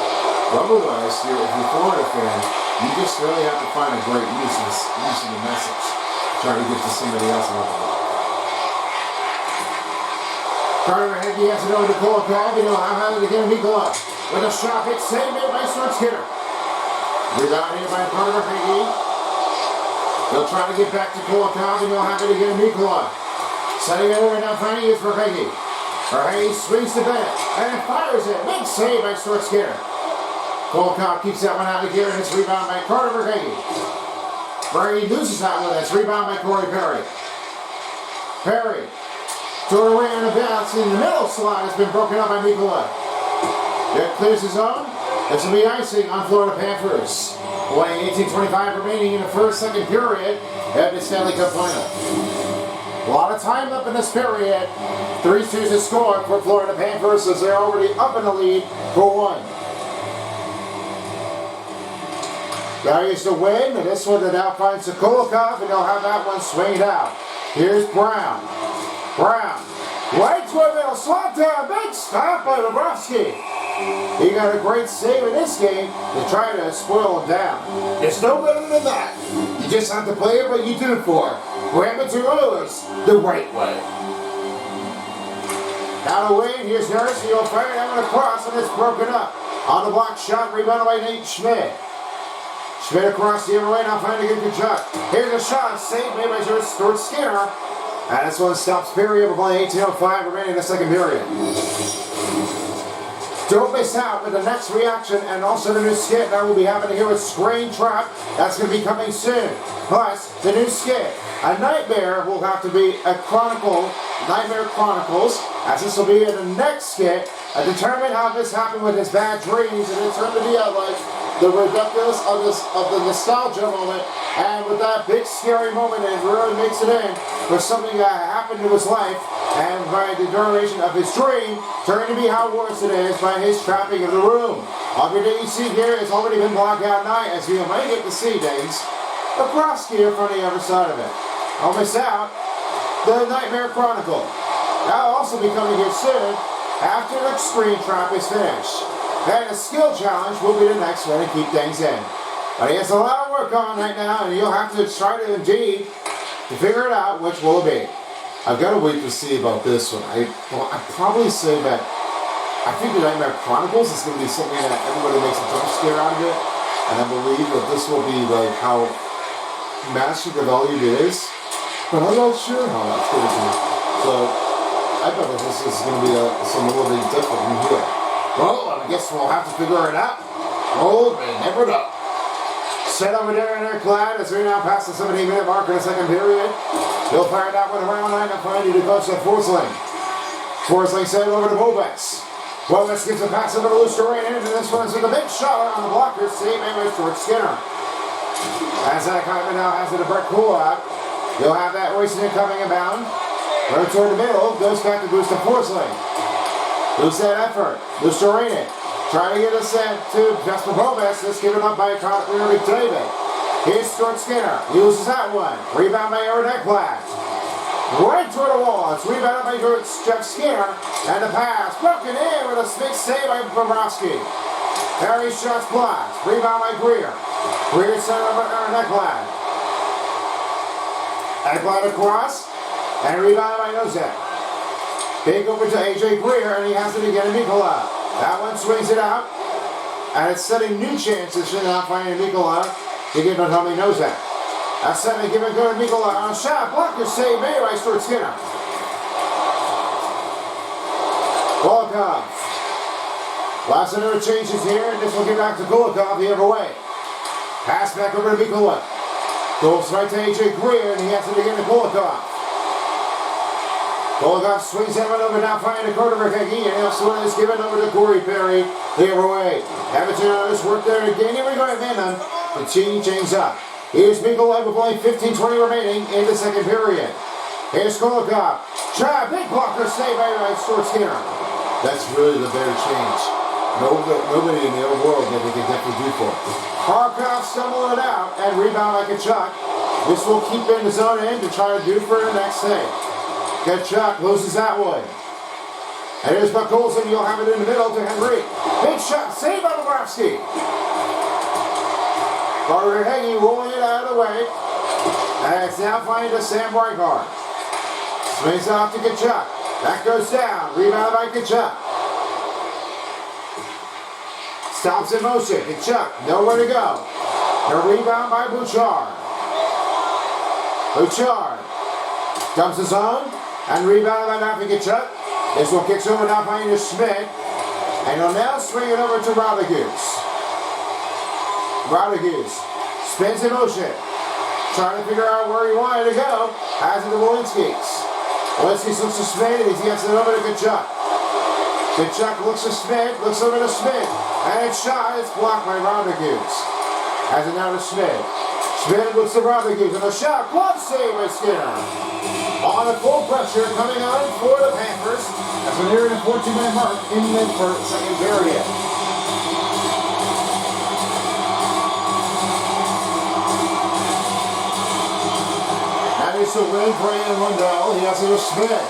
Otherwise, if you're a Florida fan, you just really have to find a great use of the message. Try to get to somebody else about the line. Carter Heggie has it over to Kolakov. You know how to get Mikola with a shot hit, save made by Skinner. Rebound here by Carter Heggie. They'll try to get back to Kolakov, and they'll have it again to Mikola. Setting it over now, finding it for Heggie. Heggie swings to Bennett and fires it. Big save by Skinner. Kolakov keeps that one out of here, and it's rebound by Carter Heggie. Berge loses that one. It's rebound by Corey Perry. Perry. Throw it away on the bounce in the middle slot has been broken up by Mikola. That clears his own. This will be icing on Florida Panthers. Playing 18:25 remaining in the second period at the Stanley Cup Final. A lot of time left in this period. 3-2 to score for Florida Panthers as they're already up in the lead for 1. Values the win, and this one that now finds Sokolokov, and they'll have that one swinged out. Here's Brown. Brown, right to the middle, slot down, big stop by Bobrovsky. He got a great save in this game to try to spoil him down. It's no better than that. You just have to play it, but you do it for Edmonton Oilers the right way. Down away, and here's Nurse. He'll fire down across, and it's broken up. On the block shot, rebounded by Nate Schmidt. Schmidt across the other way, now finding a good shot. Here's a shot, saved made by Stuart Skinner. And this one stops period. We're playing 18:05 remaining in the second period. Don't miss out with the next reaction and also the new skit that will be happening here with Screen Trap. That's going to be coming soon. Plus, the new skit. A Nightmare will have to be a Chronicle, Nightmare Chronicles, as this will be in the next skit. Determine how this happened with his bad dreams, and it's going to be like the ridiculous of the nostalgia moment, and with that big scary moment, it really makes it in for something that happened to his life, and by the duration of his dream, turning to be how worse it is by his trapping of the room. Everything you see here has already been blocked out night, as you may get to see things across here from the other side of it. Don't miss out the Nightmare Chronicle. That'll also be coming here soon after the Screen Trap is finished. And a skill challenge will be the next one to keep things in. But he has a lot of work on right now, and you'll have to try to indeed to figure it out which will it be. I've got to wait to see about this one. I'd probably say that I think the Nightmare Chronicles is going to be something that everybody makes a jump scare out of it. And I believe that this will be like how master devalued it is. But I'm not sure how that's going to be. So I bet that this is going to be some little bit different from here. Well, I guess we'll have to figure it out. Roll and never know. Set over there in their clad as we now pass the 17-minute mark in the second period. He'll fire that one around line to find you to coach to Forsling. Forsling sent it over to Bobes. Bobes gets a pass over to Lusteran, and this one is with a big shot on the blocker. Save made by Stuart Skinner. As that Hyman now has it to Brett Kulak. You'll have that Royston coming inbound. Right toward the middle, goes back to Gustav Forsling. Lose that effort. Lusteran trying to get a set to Jasper Bobes. This given up by Connor McDavid. Here's Stuart Skinner. He loses that one. Rebound by Aaron Ekblad. Right toward the wall. It's rebounded by Jeff Skinner. And the pass broken in with a big save by Bobrovsky. Harry's shots blocked. Rebound by Greer. Greer sent over to Aaron Ekblad. Ekblad across. And rebounded by Nozek. Big over to AJ Greer, and he has it again to Mikola. That one swings it out. And it's setting new chances for now finding Mikola to give it Tommy Nozek. That's setting give it go to Mikola on a shot. Blocker save made by Stuart Skinner. Kulikov. Last of the changes here, and this will get back to Kulikov the other way. Pass back over to Mikola. Goes right to AJ Greer, and he has it again to Kulikov. Kulikov swings that one over, now finding the quarterback Heggie, and also one is given over to Corey Perry the other way. Edmonton Oilers work there again. Here we go, Venom. The team changes up. Here's Mikola with only 15-20 remaining in the second period. Here's Kulikov. Try a big blocker save by Stuart Skinner. That's really the better change. Nobody in the old world that they can definitely do for it. Harkov stumbling it out and rebound like a Chuck. This will keep in the zone in to try to do for the next thing. Chuck loses that one. And here's Buck Olsen. You'll have it in the middle to Henry. Big shot. Save by Bobrovsky. Carter Heggie rolling it out of the way. And it's now finding to Sam Reinhart. Swings off to Kachuk. That goes down. Rebound by Kachuk. Stops in motion. Kachuk. Nowhere to go. A rebound by Bouchard. Bouchard. Dumps his own. And rebounded by Matthew Kachuk. This one kicks over now by Schmidt. And he'll now swing it over to Rodriguez. Rodriguez spins in motion. Trying to figure out where he wanted to go. Has it to Walensky's. Walensky looks to Schmidt. He gets it over to Kachuk. Kachuk looks to Schmidt. Looks over to Schmidt. And it's shot. It's blocked by Rodriguez. Has it now to Schmidt. Schmidt looks to Rodriguez. And a shot. Glove save by Skinner. On a full pressure coming on for the Panthers as we're nearing the 14-minute mark in the second period. That is the win for Ian Lundell. He has it with Schmidt.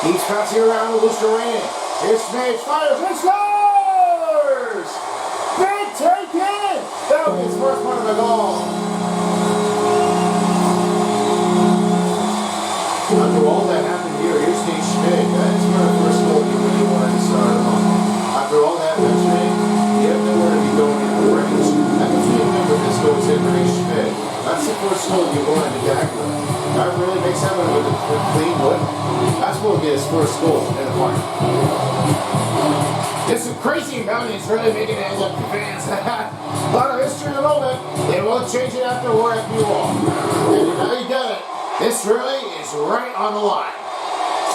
He's passing around to Lusteran. Here's Schmidt. Fires and scores! first one of the goal. After all that happened here, here's Nate Schmidt. That's where the first goal you really wanted to start on. After all that mentioning, you have nowhere to be going in the range. And if you remember this goes in Nate Schmidt, that's the first goal you wanted to get with. That really makes him a clean one. That's what will get his first goal in the final. There's some crazy mountains really making it look for fans. A lot of history in a moment. They won't change it after war if you want. And you know you got it. This really is right on the line.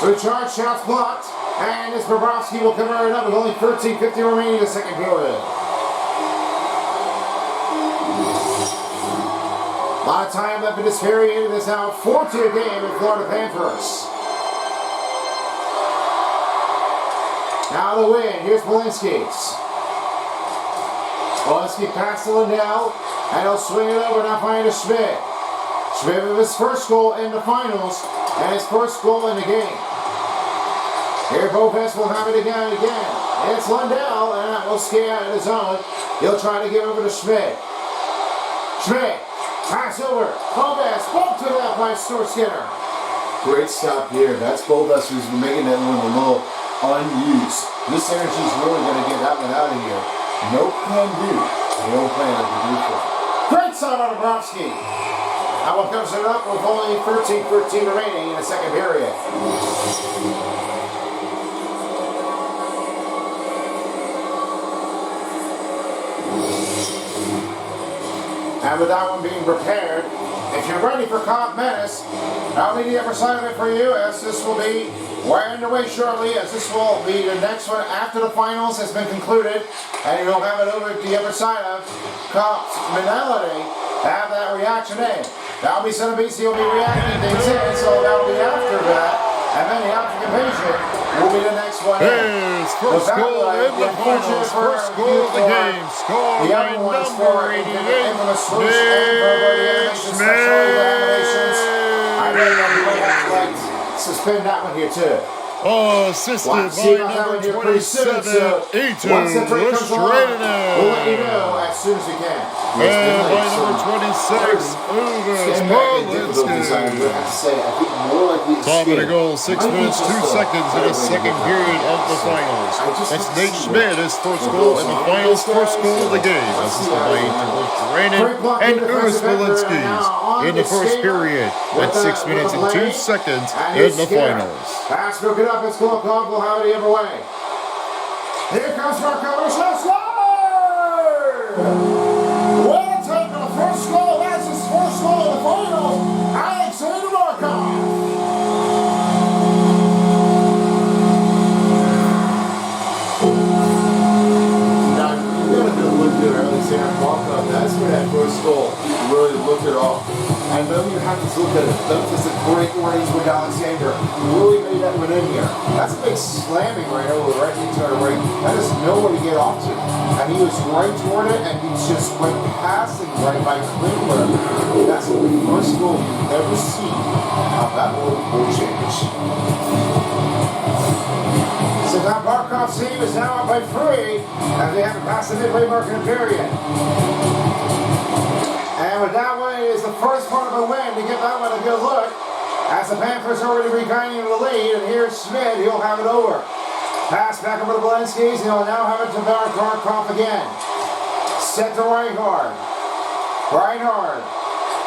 Richard shots blocked, and this Bobrovsky will convert it up with only 13:50 remaining in the second period. A lot of time left in this period. It is now 4-2 game in Florida Panthers. Now the win. Here's Walensky's. Walensky passes to Lindell, and he'll swing it over, now finding to Schmidt. Schmidt with his first goal in the finals, and his first goal in the game. Here, Bofes will have it again and again. It's Lindell, and that will skate out of his zone. He'll try to give over to Schmidt. Schmidt, pass over. Bofes, spoke to that by Skinner. Great stop here. That's Bobas who's making that one a little unused. This energy is really going to get that one out of here. No can do. No plan to do for it. Great shot on Bobrovsky. That one comes it up with only 13:13 remaining in the second period. And with that one being prepared, if you're ready for Comp Menace, I'll leave the upper side of it for you, as this will be wearing away shortly, as this will be the next one after the finals has been concluded, and you'll have it over at the upper side of Comp's Menality. Have that reaction in. That'll be Son of BC will be reacting things in, so that'll be after that. And then the occupation will be the next one. His first goal in the finals, first goal of the game, scored by number 88, Nate Schmidt. I really know you might have to like suspend that one here too. Oh, assisted by number 27, Eaton Lustranen. We'll let you know as soon as we can. And by number 26, Uvis Molinski. Top of the goal, 6 minutes, 2 seconds in the second period of the finals. That's Nate Schmidt, his first goal in the finals, first goal of the game. Assisted by Eaton Lustranen and Uvis Molinski in the first period. That's 6 minutes and 2 seconds in the finals. Pass broken up, it's Kulikov, will have it the other way. Here comes Markov, shot scored! Well taken, the first goal, that's his first goal in the finals, Alexander Markov. Now, you got a good look here, Alexander Markov, that's where that first goal really looked it off. I know you have to look at it. That's a great range with Alexander. Really made that one in here. That's a big slamming right over right into our ring. That is nowhere to get off to. And he was right toward it, and he just went passing right by Klingler. That's the first goal you've ever seen. How that will change. So now Barkov's team is now up by 3, as they haven't passed the midway mark in the period. And with that one, it is the first part of a win to give that one a good look. As the Panthers are already regaining the lead, and here's Schmidt, he'll have it over. Pass back over to Walensky's, and he'll now have it to Barkov again. Set to Reinhard. Reinhard.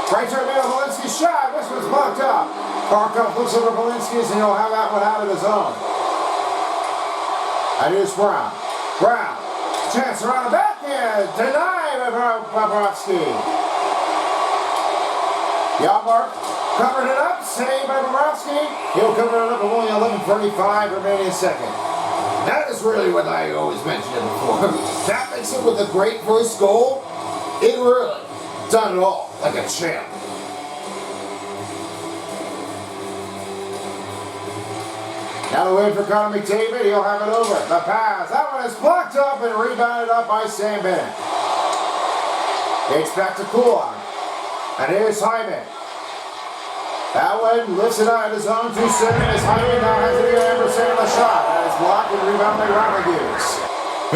Right to the middle, Walensky's shot. This one's blocked up. Barkov looks over Walensky's, and he'll have that one out of his zone. And here's Brown. Brown. Chance around the back end. Denied by Bobrovsky. Yarmark covered it up, saved by Bobrovsky. He'll cover it up with only 11:35 remaining in second. That is really what I always mentioned it before. That makes it with a great first goal. It really done it all like a champ. Now the win for Connor McDavid. He'll have it over. The pass. That one is blocked up and rebounded up by Sam Bennett. Takes back to Kulak. And here's Hyman. That one lifts it out of his zone too soon as Hyman now has to be 100% of the shot. And it's blocked and rebounded by Rodriguez.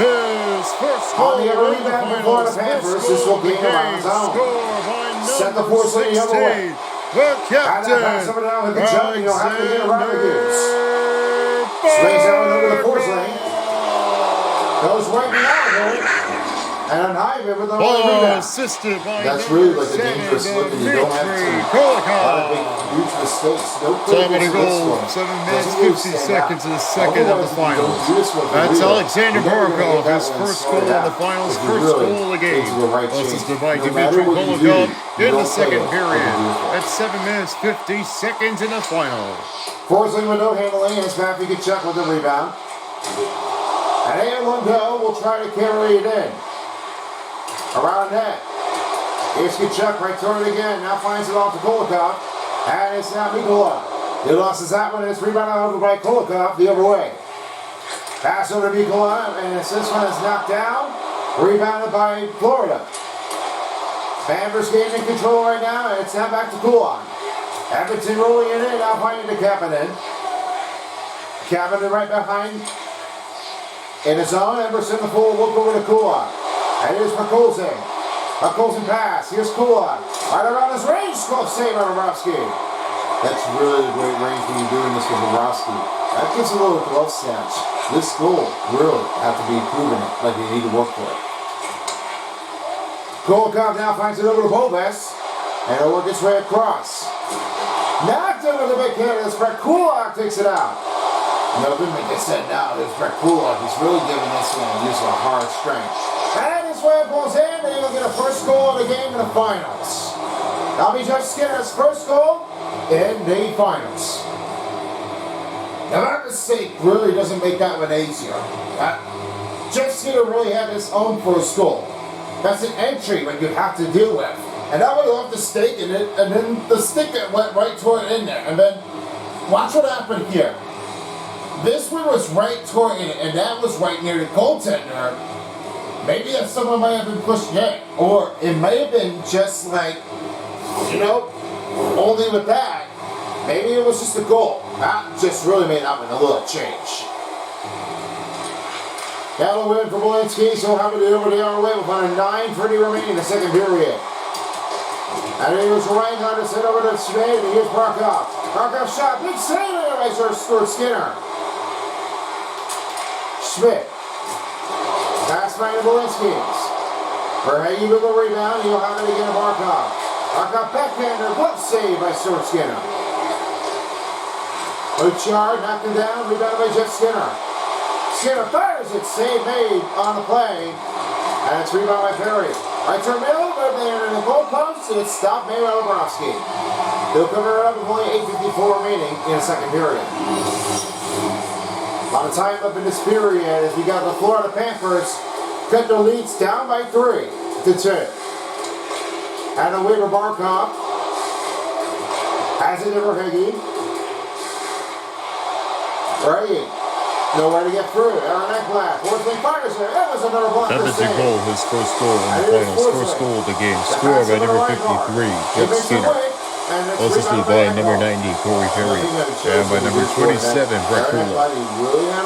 His his first goal On the other in the rebound for finals. the Panthers, First this will goal of the gain him on game. his own. Score by Set the number force lane the other way. 16. The And that pass over captain, down with the jump, and you'll have to get around the goose. Alexander Swings that one over the force lane. Goes right behind him. And on high with the rebound. assisted by That's number really like a 7, dangerous look, and you don't have Dmitry to. A lot of Kulikov. big, huge mistakes. No Time of critical the to this goal, one. 7 minutes, Doesn't really 50 stand seconds out. in the second of the Otherwise, if you finals. don't do this one for That's real, Alexander you're never gonna Barkov, get that his one first sorted goal in out the finals, if you first really goal of the game. into the right Assisted shape. by No Dmitry matter what you do, Kulikov you in the don't second play it period. like you do. At 7 minutes, 50 seconds in the final. Force lane with no handling, and it's Matthew Tkachuk with the rebound. And 8-1 go, will try to carry it in. Around net. Here's Tkachuk right toward it again. Now finds it off to Kulikov. And it's now Mikula. He loses that one, and it's rebounded over by Kulikov the other way. Pass over to Mikula, and this one is knocked down. Rebounded by Florida. Panthers gaining control right now, and it's now back to Kulak. Edmonton rolling it in, now finding the Kapanen. Kapanen right behind. In his own, Emerson the full look over to Kulak. And here's McColson. McColson pass. Here's Kulak. Right around his range. Glove save by Bobrovsky. That's really a great range when you're doing this with Bobrovsky. That gives a little glove snatch. This goal really have to be proving it, like you need to work for it. Kulikov now finds it over to Boves. And it'll work its way across. Knocked in with a big hit as Brett Kulak takes it out. No, but like I said now, there's Brett Kulak. He's really giving this one a use of hard strength. And this way it goes in, and he'll get a first goal of the game in the finals. That'll be Jeff Skinner's first goal in the finals. Now that mistake really doesn't make that one easier. Jeff Skinner really had his own first goal. That's an entry what you have to deal with. And that would have the stick in it, and then the stick that went right toward it in there. And then watch what happened here. This one was right toward it, and that was right near the goaltender. Maybe that someone might have been pushed in. Or it may have been just like, only with that. Maybe it was just a goal. That just really made that one a little change. That'll win for Walensky, so we'll have it over the other way with under 9:30 remaining in the second period. And here's Reinhardt to send over to Schmidt, and here's Barkov. Barkov shot, big save there by Stuart Skinner. Schmidt. Pass by the Walensky's. Verhage with the rebound, he'll have it again to Barkov. Barkov backhander, glove save by Stuart Skinner. Bouchard knocked him down, rebounded by Jeff Skinner. Skinner fires it, save made on the play. And it's rebounded by Perry. Right to middle, but they're in the goalpost, and it's stopped made by Bobrovsky. They'll cover it up with only 8:54 remaining in the second period. A lot of time up in this period as we got the Florida Panthers cut their leads down by 3-2. And the waiver Barkov has it to Verhage. Right. Nowhere to get through. Aaron Ekblad. Forsling fires it. That was another blocker. That was a save. goal, his first goal in the finals, first goal of the game. Scored by number 53, Jeff Skinner. Assisted by number 90, Corey Perry. And by number 27, Brett Kulak.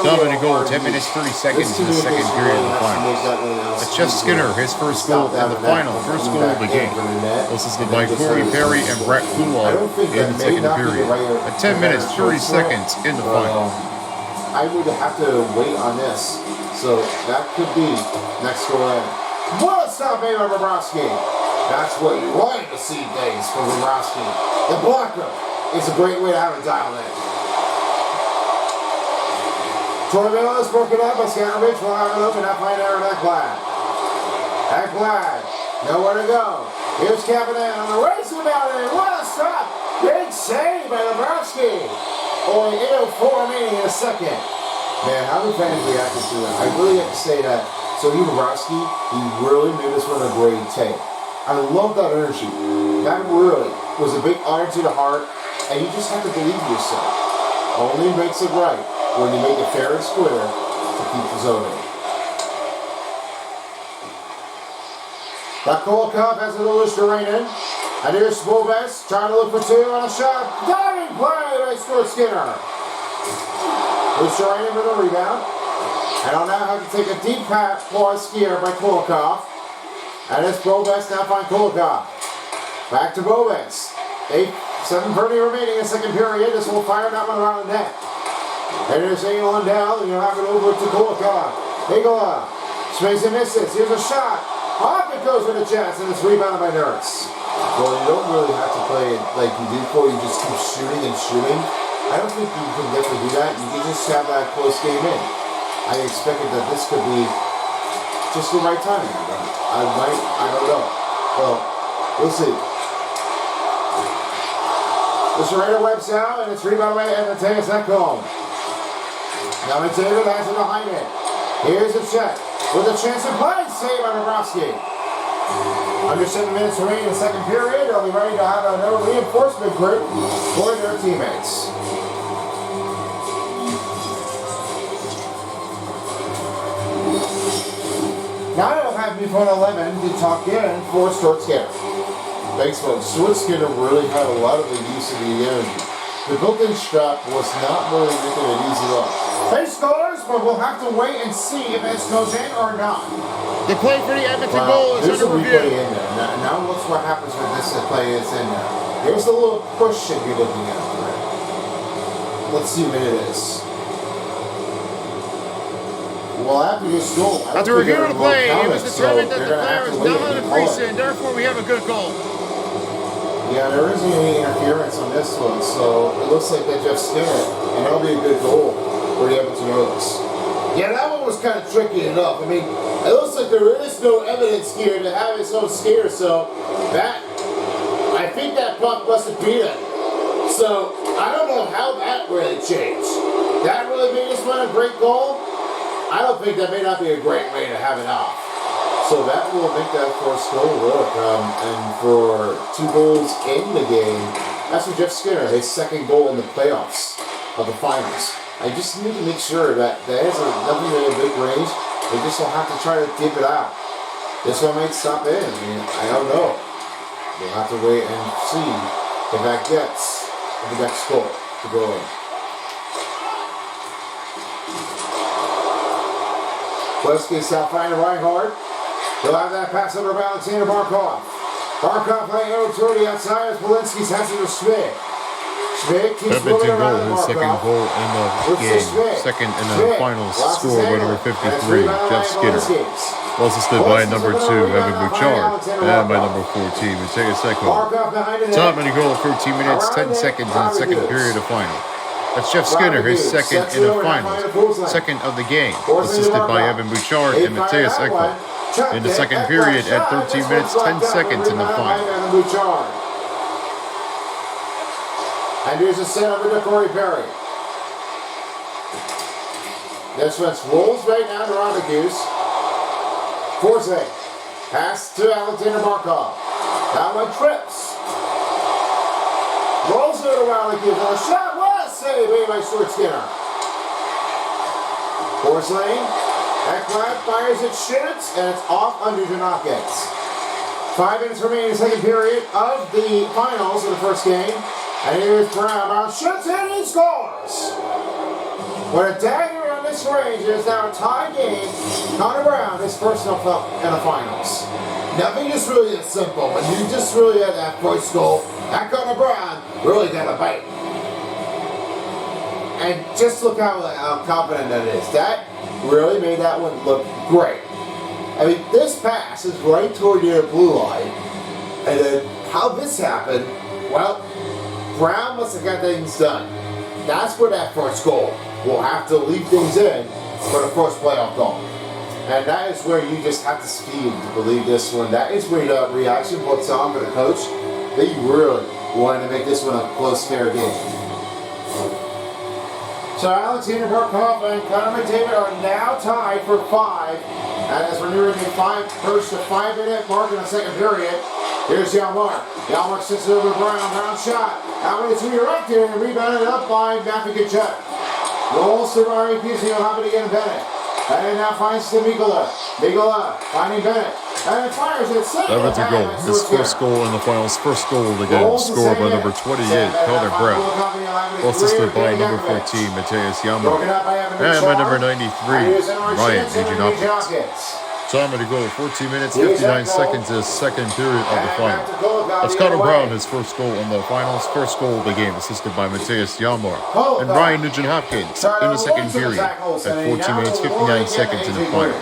Dominant goal, 10 minutes, 30 seconds in the second period of the finals. It's Jeff Skinner, his first goal in the final, first goal of the game. Assisted by Corey Perry and Brett Kulak in the second period. At 10 minutes, 30 seconds in the final. I would have to wait on this. So that could be next go in. What a stop made by Bobrovsky. That's what you wanted to see things from Bobrovsky. The blocker is a great way to have it dialed in. Torville is broken up by Skanovich. Will have it open up by Aaron Ekblad. Ekblad, nowhere to go. Here's Kapanen on the race about it. What a stop. Big save by Bobrovsky. Only 8:04 remaining in a second. Man, how do fans reacted to it? I really have to say that. So Bobrovsky, he really made this one a great take. I love that energy. That really was a big iron to the heart, and you just have to believe yourself. Only makes it right when you make it fair and square to keep the zone in. Kulikov has a little to in. And here's Boves trying to look for two on a shot. Diving play by Stuart Skinner. Lucian with a rebound. And on that, have to take a deep pause here by Kulikov. And it's Bobes now find Kulikov. Back to Bobes. 7:30 remaining in second period. This will fire that one around the net. And there's England down, and you'll have it over to Kulikov. Nikola swings and misses. Here's a shot. Off it goes with a chance, and it's rebounded by Nurse. Well, you don't really have to play it like you do before. You just keep shooting and shooting. I don't think you can definitely do that. You can just have that close game in. I expected that this could be just the right timing. I don't know. Well, we'll see. The Serena Webb's out, and it's rebounded by Mateus Ekholm. Now McDavid has it behind it. Here's a check with a chance to play. Save by Bobrovsky. Under 7 minutes remaining in the second period, they'll be ready to have another reinforcement group for their teammates. Now I'll have me phone 11 to talk in for Stuart Skinner. Thanks, folks. Stuart Skinner really had a lot of the use of the energy. The built-in strap was not really making it easy up. They scores, but we'll have to wait and see if it goes in or not. The play for the Edmonton goal is there's under a replay review. in there. Now what's what happens with this play is in there. Here's the little push that you're looking at. Let's see what it is. Well, after this goal, After reviewing the play, it was determined that the player is not on the crease, and therefore we have a good goal. Yeah, there isn't any interference on this one, so it looks like they just skin it, and that'll be a good goal for the Edmonton Oilers. yeah, that one was kind of tricky enough. I mean, it looks like there is no evidence here to have his own skier, so that, I think that puck must have beat it. So, I don't know how that really changed. That really made this one a great goal? I don't think that may not be a great way to have it off. So that will make that first goal work. And for 2 goals in the game, that's for Jeff Skinner, his second goal in the playoffs of the finals. I just need to make sure that there is nothing in a big range. They just will have to try to keep it out. This one might stop in. I mean, I don't know. We'll have to wait and see if that gets the next goal to go in. Leski south finding Reinhardt. He'll have that pass over by Alexander Barkov. Barkov playing over toward the outside as Walensky's has it to Schmidt. Schmidt keeps moving Edmonton around goal, his second Barkov. goal in the game, second in the finals, scored by number 53, Jeff Skinner. Also stood by number 2, Evan Bouchard, and by number 14, Mateus Ekholm. Barkov behind the Top net. many goal, 13 minutes, 10 seconds in the second period of final. That's Jeff Skinner, his second in the finals, second of the game, assisted by Evan Bouchard and Mateus Ekholm. In the second period at 13 minutes, 10 seconds in the final. And here's a set over to Corey Perry. This one rolls right now to Rodriguez. Forcing. Pass to Alexander Barkov. That one trips. Rolls it around Rodriguez. And a shot was saved by Stuart Skinner. Force lane. Ekblad fires it, shoots, and it's off under Janakets. 5 minutes remaining in the second period of the finals of the first game. And here's Brown. Brown shoots it and he scores. With a dagger on this range, it is now a tie game. Connor Brown, his first in the finals. Nothing is really that simple, but you just really had that first goal. That Connor Brown really got a bite. And just look how confident that is. That really made that one look great. I mean, this pass is right toward your blue line. And then how this happened, well, Brown must have got things done. That's where that first goal will have to leave things in for the first playoff goal. And that is where you just have to speed to believe this one. That is where the reaction puts on for the coach. They really wanted to make this one a close, fair game. So Alexander Barkov and Connor McDavid are now tied for 5. And as we're nearing the 5-minute mark in the second period, here's Yalmark. Yalmark sits it over to Brown. Brown shot. Out it's redirected and rebounded up by Matthew Tkachuk. Rolls to Ryan Pusey. He'll have it again, Bennett. And now finds to Mikola. Mikola finding Bennett. And it fires it safe. 11 to go. His first goal in the finals. First goal of the game. Scored by number 28, Connor Brown. Assisted by number 14, Mateus Yamo. And by number 93, Ryan Nugent-Hopkins. Time to go, 14 minutes, 59 seconds is second period of the final. That's Connor Brown, his first goal in the finals, first goal of the game, assisted by Mateus Yamor and Ryan Nugent-Hopkins in the second period at 14 minutes, 59 seconds in the final.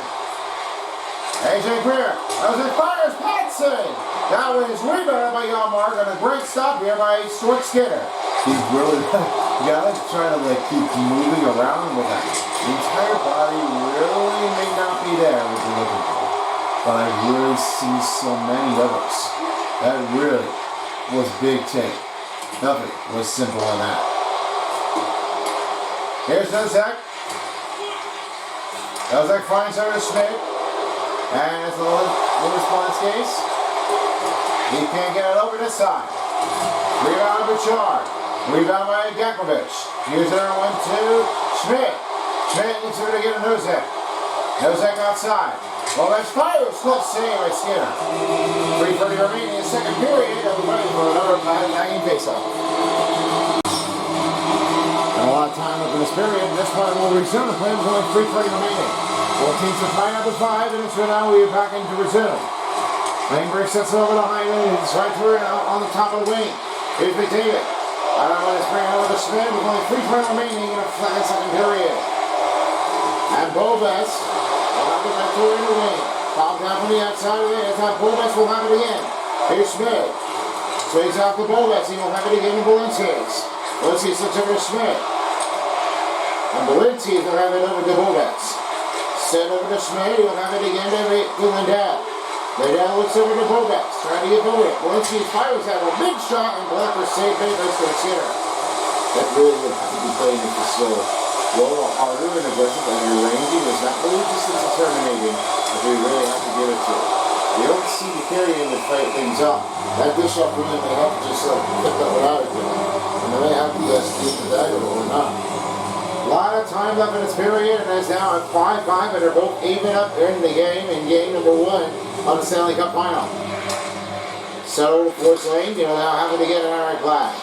AJ Greer, that was a fires Patson. That was rebounded by Yamar on a great stop here by Stuart Skinner. He's really, you gotta try to keep moving around with that. The entire body really may not be there with the looking for. But I really see so many of us. That really was big take. Nothing was simple in that. Here's Nozak. Nozak finds over to Schmidt. And it's a little response case. He can't get it over this side. Rebound by Bouchard. Rebound by Gakovic. Here's there 1-2. Schmidt. Schmidt needs to get a Nozak. Nozak outside. Well, that's fire. Close save by Skinner. 3:30 remaining in the second period. And we're ready for another tagging faceoff. And a lot of time left in this period. This one will resume. The play is only 3:30 remaining. 14 to 5, and it's now we are back into resume. Langberg sets it over to Hyman. It's right through it out on the top of the wing. Here's McDavid. I don't know what it's bringing over to Smith with only 3:20 remaining in a second period. And Boves will have it back through in the wing. Foul down from the outside of it. It's not Boves will have it again. Here's Smith. Swings out to Boves. He will have it again in Balinskis. Balinskis slips over to Smith. And Balinskis will have it over to Boves. Send over to Schmidt, he'll have it again to Lindell. Lindell looks over to Boves, trying to get Boves. Balinski fires at a big shot, and Blacker saved it by Skinner. That really would have to be playing if it's so well, harder and aggressive, and your ranging is not really just as determinating as we really have to give it to. You don't see the carrying to fight things up. That dish up for them, they have to just pick that one out again. And they may have to just get the dagger or not. A lot of time left in this period, and it's now at 5-5, and they're both even up in the game in game number 1 of the Stanley Cup Final. So, Forsling, now having to get an Eric Glad.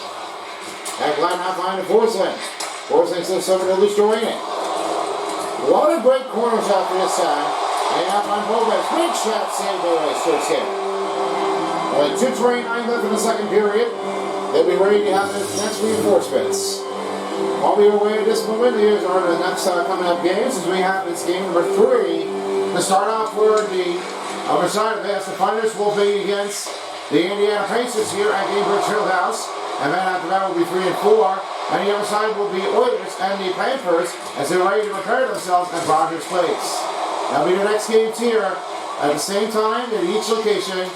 Eric Glad now finding Forsling. Forsling slips over to Luce Doranic. A lot of great corner shot for this side. And now find Boves. Big shot saved by Stuart Skinner. Only 2:29 left in the second period. They'll be ready to have the next reinforcements. While we are away at this moment, here's our next coming up games as we have this game number 3. To start off for the other side of this, the Panthers will be against the Indiana Pacers here at Gainbridge Fieldhouse. And then after that will be 3 and 4. And the other side will be Oilers and the Panthers as they're ready to prepare themselves at Rogers Place. That'll be the next games here at the same time at each location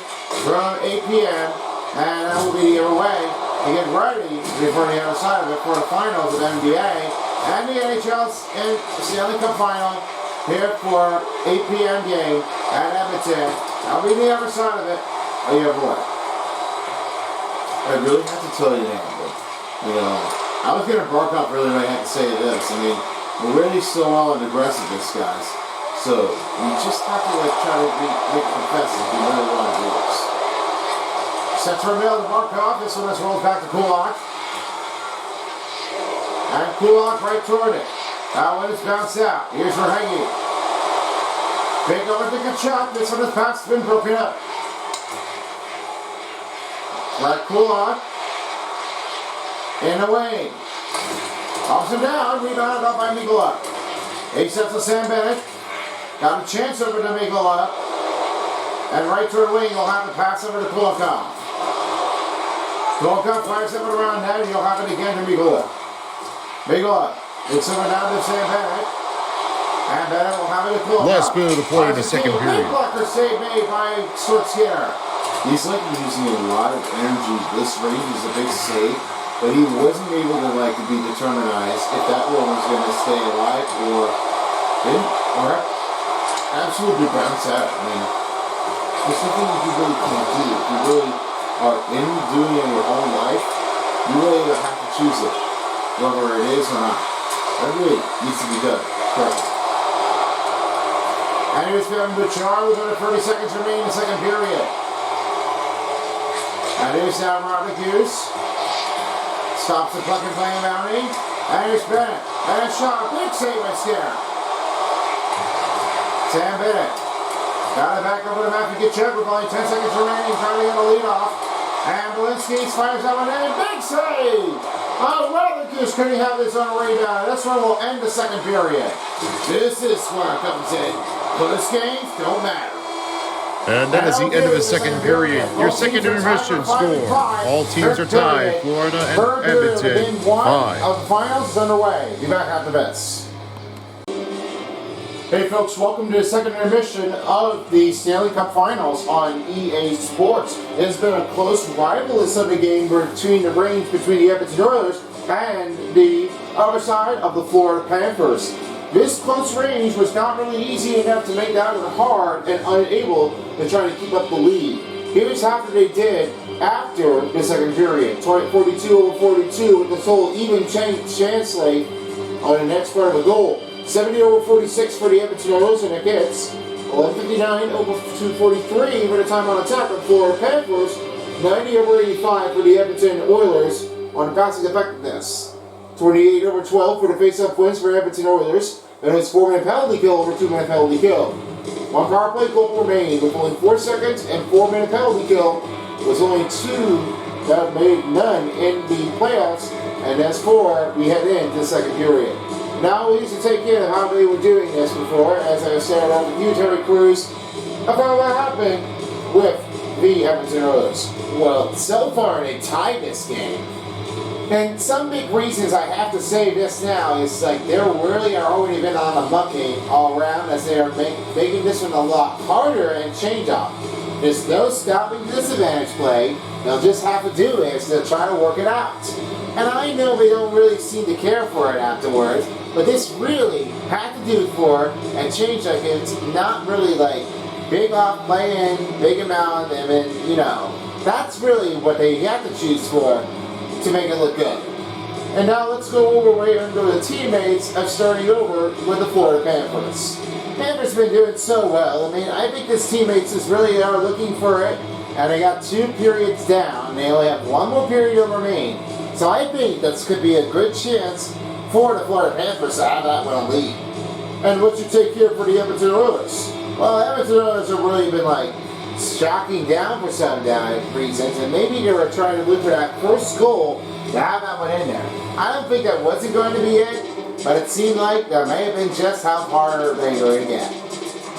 from 8 p.m. And that will be your way to get ready before the other side of it for the finals of NBA and the NHL and Stanley Cup Final here for 8 p.m. game at Edmonton. I'll be the other side of it. Oh, you have what? I really have to tell you now, but, I was going to bark up really when I had to say this. I mean, we're really so well and aggressive, this guys. So, you just have to try to make confessions if you really want to do this. Sets for Mill to Markov. This one just rolls back to Kulak. And Kulak right toward it. That one is bounced out. Here's Verhage. Big over to Kachuk. This one is past been broken up. Let Kulak in the wing. Ups and down. Rebounded up by Mikola. He sets to Sam Bennett. Got a chance over to Mikola. And right toward the wing, he'll have to pass over to Kulikov. Kulikov fires it around net, and he'll have it again to Mikola. Mikola looks over down to Sam Bennett. And Bennett will have it to Kulikov. Last minute of play in the second period. Big blocker save made by Stuart Skinner. He's using a lot of energy. This range is a big save, but he wasn't able to be determinized if that one was going to stay alive or didn't, or absolutely bounce out. I mean, there's something that you really can't do. If you really are in doing it in your own life, you really have to choose it, whether it is or not. That really needs to be done. Correct. And here's Kevin Bouchard with under 30 seconds remaining in the second period. And here's now Rodriguez. Stops the puck and playing bounty. And here's Bennett. And a shot. Big save by Skinner. Sam Bennett. Got it back over to Matthew Tkachuk with only 10 seconds remaining. Trying to get a lead off. And Belinsky fires that one in. Big save! Rodriguez couldn't have this on a rebound. This one will end the second period. This is where it comes in. Close games don't matter. And that is the end of the second period. Your second intermission score. All teams are tied. Florida and Edmonton, Game one 5. of the finals is underway. Be back after this. Hey folks, welcome to the second intermission of the Stanley Cup Finals on EA Sports. It's been a close rival Sunday game between the Edmonton Oilers and the other side of the Florida Panthers. This close range was not really easy enough to make that one hard and unable to try to keep up the lead. Here's how they did after the second period. 42-42 with the total even chance late on the next part of the goal. 70-46 for the Edmonton Oilers, and it gets 11:59-43 for the time on attack of Florida Panthers. 90-85 for the Edmonton Oilers on the passing effectiveness. 28-12 for the face-off wins for Edmonton Oilers, and it's 4-minute penalty kill over 2-minute penalty kill. One power play goal remained with only 4 seconds, and 4-minute penalty kill was only 2 that made none in the playoffs, and that's 4 we head into the second period. Now we used to take in of how they were doing this before, as I started off with you, Terry Crews, about what happened with the Edmonton Oilers. Well, so far they tied this game. And some big reasons I have to say this now is like they really are already been on a mucking all around as they are making this one a lot harder and change up. There's no stopping disadvantage play. They'll just have to do is to try to work it out. And I know they don't really seem to care for it afterwards, but this really had to do for and change like it's not really like big off play in, big amount, and then, you know, that's really what they have to choose for to make it look good. And now let's go over right under the teammates of starting over with the Florida Panthers. Panthers been doing so well. I mean, I think this teammates is really are looking for it, and they got 2 periods down. They only have 1 more period to remain. So I think this could be a good chance for the Florida Panthers to have that one on lead. And what's your take here for the Edmonton Oilers? Well, the Edmonton Oilers have really been like shocking down for some reasons, and maybe they were trying to look for that first goal to have that one in there. I don't think that wasn't going to be it, but it seemed like that may have been just how hard they're going to get.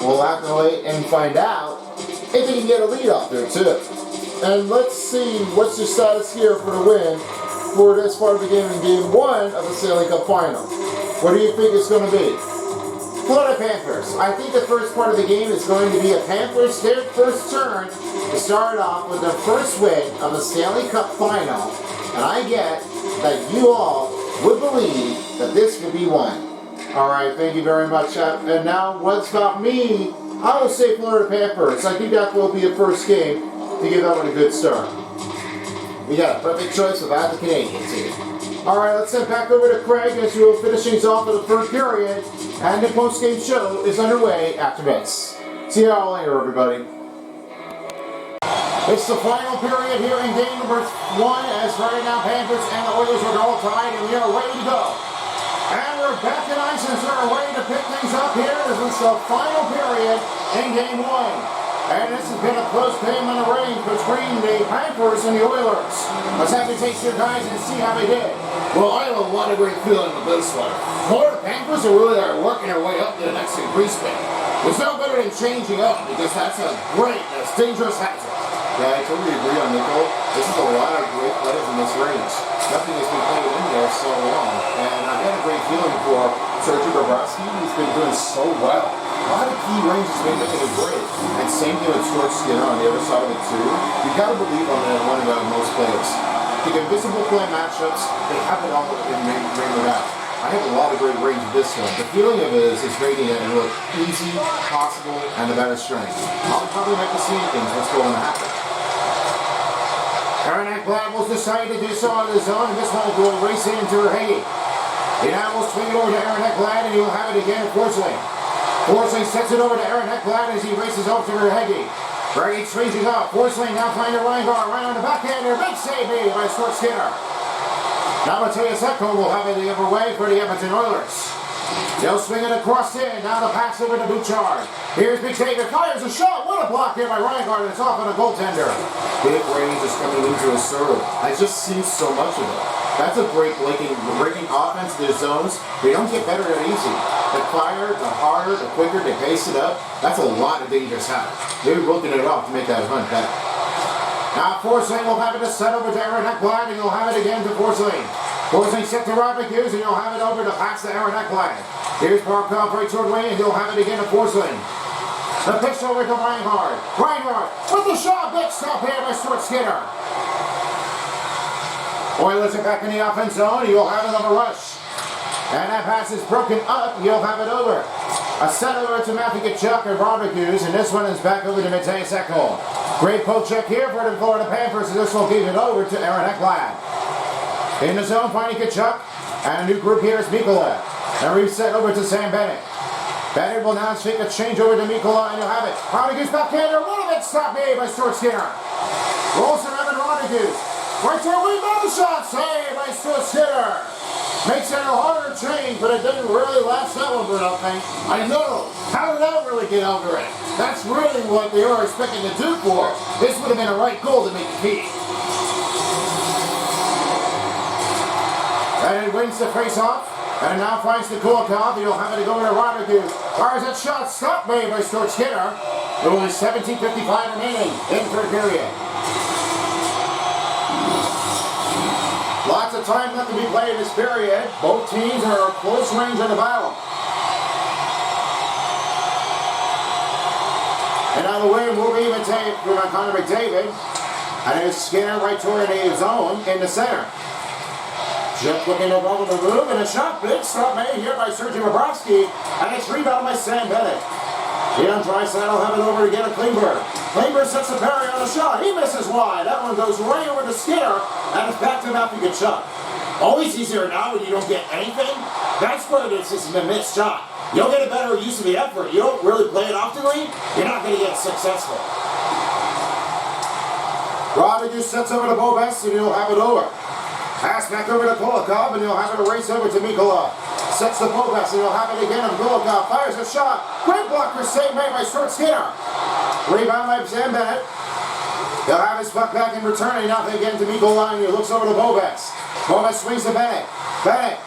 We'll have to wait and find out if they can get a lead off there too. And let's see what's the status here for the win for this part of the game in Game 1 of the Stanley Cup Final. What do you think it's going to be? Florida Panthers. I think the first part of the game is going to be a Panthers their first turn to start off with their first win of the Stanley Cup Final. And I get that you all would believe that this would be one. All right, thank you very much. And now, what's about me? I will say Florida Panthers. I think that will be a first game to give that one a good start. We got a perfect choice without the Canadians here. All right, let's head back over to Craig as we will finish things off with the third period. And the post-game show is underway after this. See you all later, everybody. It's the final period here in game number 1 as right now Panthers and the Oilers are all tied and we are ready to go. And we're back in ice and we're ready to pick things up here. This is the final period in game 1. And this has been a close game on the range between the Panthers and the Oilers. Let's have to take your guys and see how they did. Well, I have a lot of great feeling with this one. Florida Panthers are really working their way up to the next increase bit. It's no better than changing up because that's a great, that's dangerous hazard. Yeah, I totally agree on Nicole. This is a lot of great players in this range. Nothing has been played in there so long. And I've got a great feeling for Sergei Bobrovsky. He's been doing so well. A lot of key ranges made looking great. And same thing with George Skinner on the other side of it too. You've got to believe on one of most players. The invisible play matchups, they have it all in ring out. I have a lot of great range of this one. The feeling of it is making it look easy, possible, and the better strength. I'll probably make the seeing things what's going to happen. Aaron Ekblad will decide to do so on his own, and this one will go racing into Verhage. He now will swing it over to Aaron Ekblad, and he will have it again, unfortunately. Forsling sets it over to Aaron Ekblad as he races over to Verhege. Verhege swings it up. Forsling now finding Reingar right on the backhander. Big save made by Stuart Skinner. Now Matthias Ekholm will have it the other way for the Edmonton Oilers. They'll swing it across in. Now the pass over to Bouchard. Here's McDavid. Fires a shot. What a block here by Reingar, and it's off on a goaltender. Big range is coming into his serve. I just see so much of it. That's a breaking offense to their zones. They don't get better that easy. The quieter, the harder, the quicker they pace it up. That's a lot of dangerous habits. They're working it off to make that hunt better. Now Forsling will have it to set over to Aaron Ekblad, and he'll have it again to Forsling. Forsling set to Robert Hughes, and he'll have it over to pass to Aaron Ekblad. Here's Barkov right toward wing, and he'll have it again to Forsling. The pitch over to Reinhard. Reinhard with the shot. Big stop here by Stuart Skinner. Oilers are back in the offense zone. You'll have it on a rush. And that pass is broken up. You'll have it over. A set over to Matthew Tkachuk and Robert Hughes, and this one is back over to Matthias Ekholm. Great poke check here for the Florida Panthers, and this will give it over to Aaron Ekblad. In the zone, finding Tkachuk, and a new group here is Mikkola. And reset over to Sam Bennett. Bennett will now take a change over to Mikkola, and you'll have it. Rodriguez backhander, one of it stop made by Stuart Skinner. Rolls to Evan Rodriguez. Right there, rebound shot, saved by Stuart Skinner. Makes it a harder change, but it didn't really last that one for nothing. I know. How did that really get over it? That's really what they were expecting to do for it. This would have been a right goal to make the key. And it wins the face-off. And now finds the Kulikov. He'll have it to go to Robert Hughes. Fires that shot. Stop made by Stuart Skinner. Only 17:55 remaining in third period. Lots of time left to be played in this period. Both teams are close range in the battle. And out of the way, moving from Connor McDavid. And there's Skinner right toward the zone in the center. Just looking to run the move, and a shot. Big stop made here by Sergei Bobrovsky. And it's rebounded by Sam Bennett. Leon Draisaitl will have it over again to Klingberg. Klingberg sets a parry on the shot. He misses wide. That one goes right over to Skinner, and it's back to Matthew Tkachuk. Always easier now when you don't get anything. That's what it is. This is a missed shot. You'll get a better use of the effort. You don't really play it optimally, you're not going to get successful. Rodriguez sets over to Bobes, and he'll have it over. Pass back over to Kulikov, and he'll have it a race over to Mikkola. Sets the Bobes, and he'll have it again, and Kulikov fires a shot. Great blocker save made by Stuart Skinner. Rebound by Sam Bennett. He'll have his puck back in return, and now again to Mikkola, and he looks over to Bobes. Bobes swings to Bennett. Bennett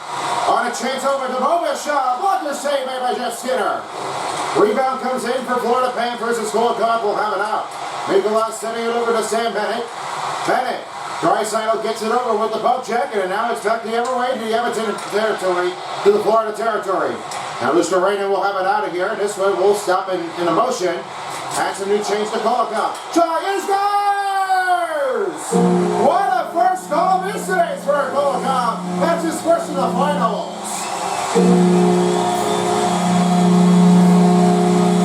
on a chance over to Bobes shot. Blocker save made by Jeff Skinner. Rebound comes in for Florida Panthers, and Kulikov will have it out. Mikkola sending it over to Sam Bennett. Bennett. Draisaitl gets it over with the poke check, and now it's back the other way to the Edmonton territory, to the Florida territory. Now Lushtarena will have it out of here. This one will stop in the motion. Adds a new change to Kulikov. Shot is scores! What a first goal of this today for Kulikov. That's his first in the finals.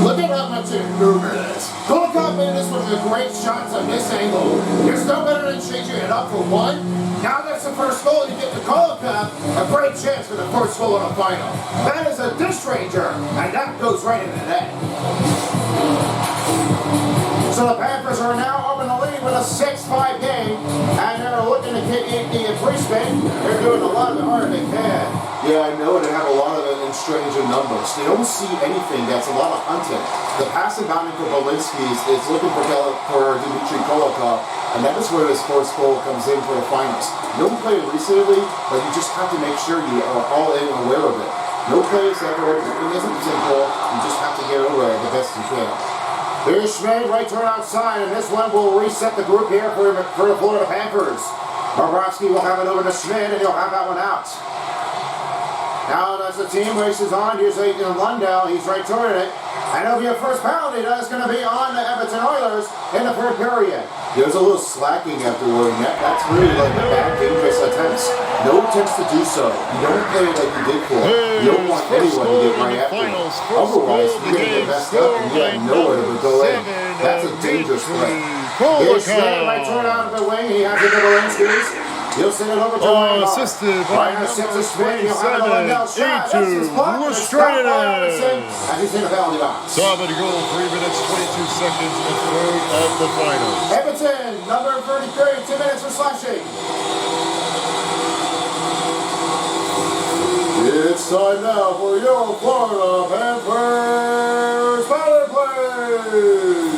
Look at how much improvement it is. Kulikov made this one with great shots on this angle. There's no better than changing it up for one. Now that's the first goal. You get the Kulikov a great chance for the first goal in the final. That is a dish ranger, and that goes right in the net. So the Panthers are now up in the lead with a 6-5 game, and they're looking to get the free spin. They're doing a lot of the hard they can. Yeah, I know they have a lot of it in stranger numbers. They don't see anything. That's a lot of hunting. The passing bounding for Bolinski is looking for Dmitry Kulikov, and that is where his first goal comes in for the finals. No play recently, but you just have to make sure you are all in and aware of it. No play is ever, it isn't simple. You just have to get over it the best you can. Here's Schmid right turn outside, and this one will reset the group here for the Florida Panthers. Bobrovsky will have it over to Schmid, and he'll have that one out. Now as the team races on, here's Lundell. He's right toward it. And it'll be a first penalty. That's going to be on the Edmonton Oilers in the third period. There's a little slacking afterward, and that's really like the bad dangerous attempts. No attempts to do so. You don't play it like you did for it. You don't want anyone to get right after it. Otherwise, you're going to get messed up and you have nowhere to go in. That's a dangerous play. Here's Schmid right toward out of the wing. He has it to Walensky. He'll send it over to Reinhardt. Assisted by Reinhardt sends a number spin. He'll have it on Lindell. Shot. That's his block. It's stopped by Robinson. And he's in the penalty box. Time to goal, 3 minutes, 22 seconds, and a third of the final. Edmonton, number 33, 2 minutes for slashing. It's time now for your Florida Panthers power play.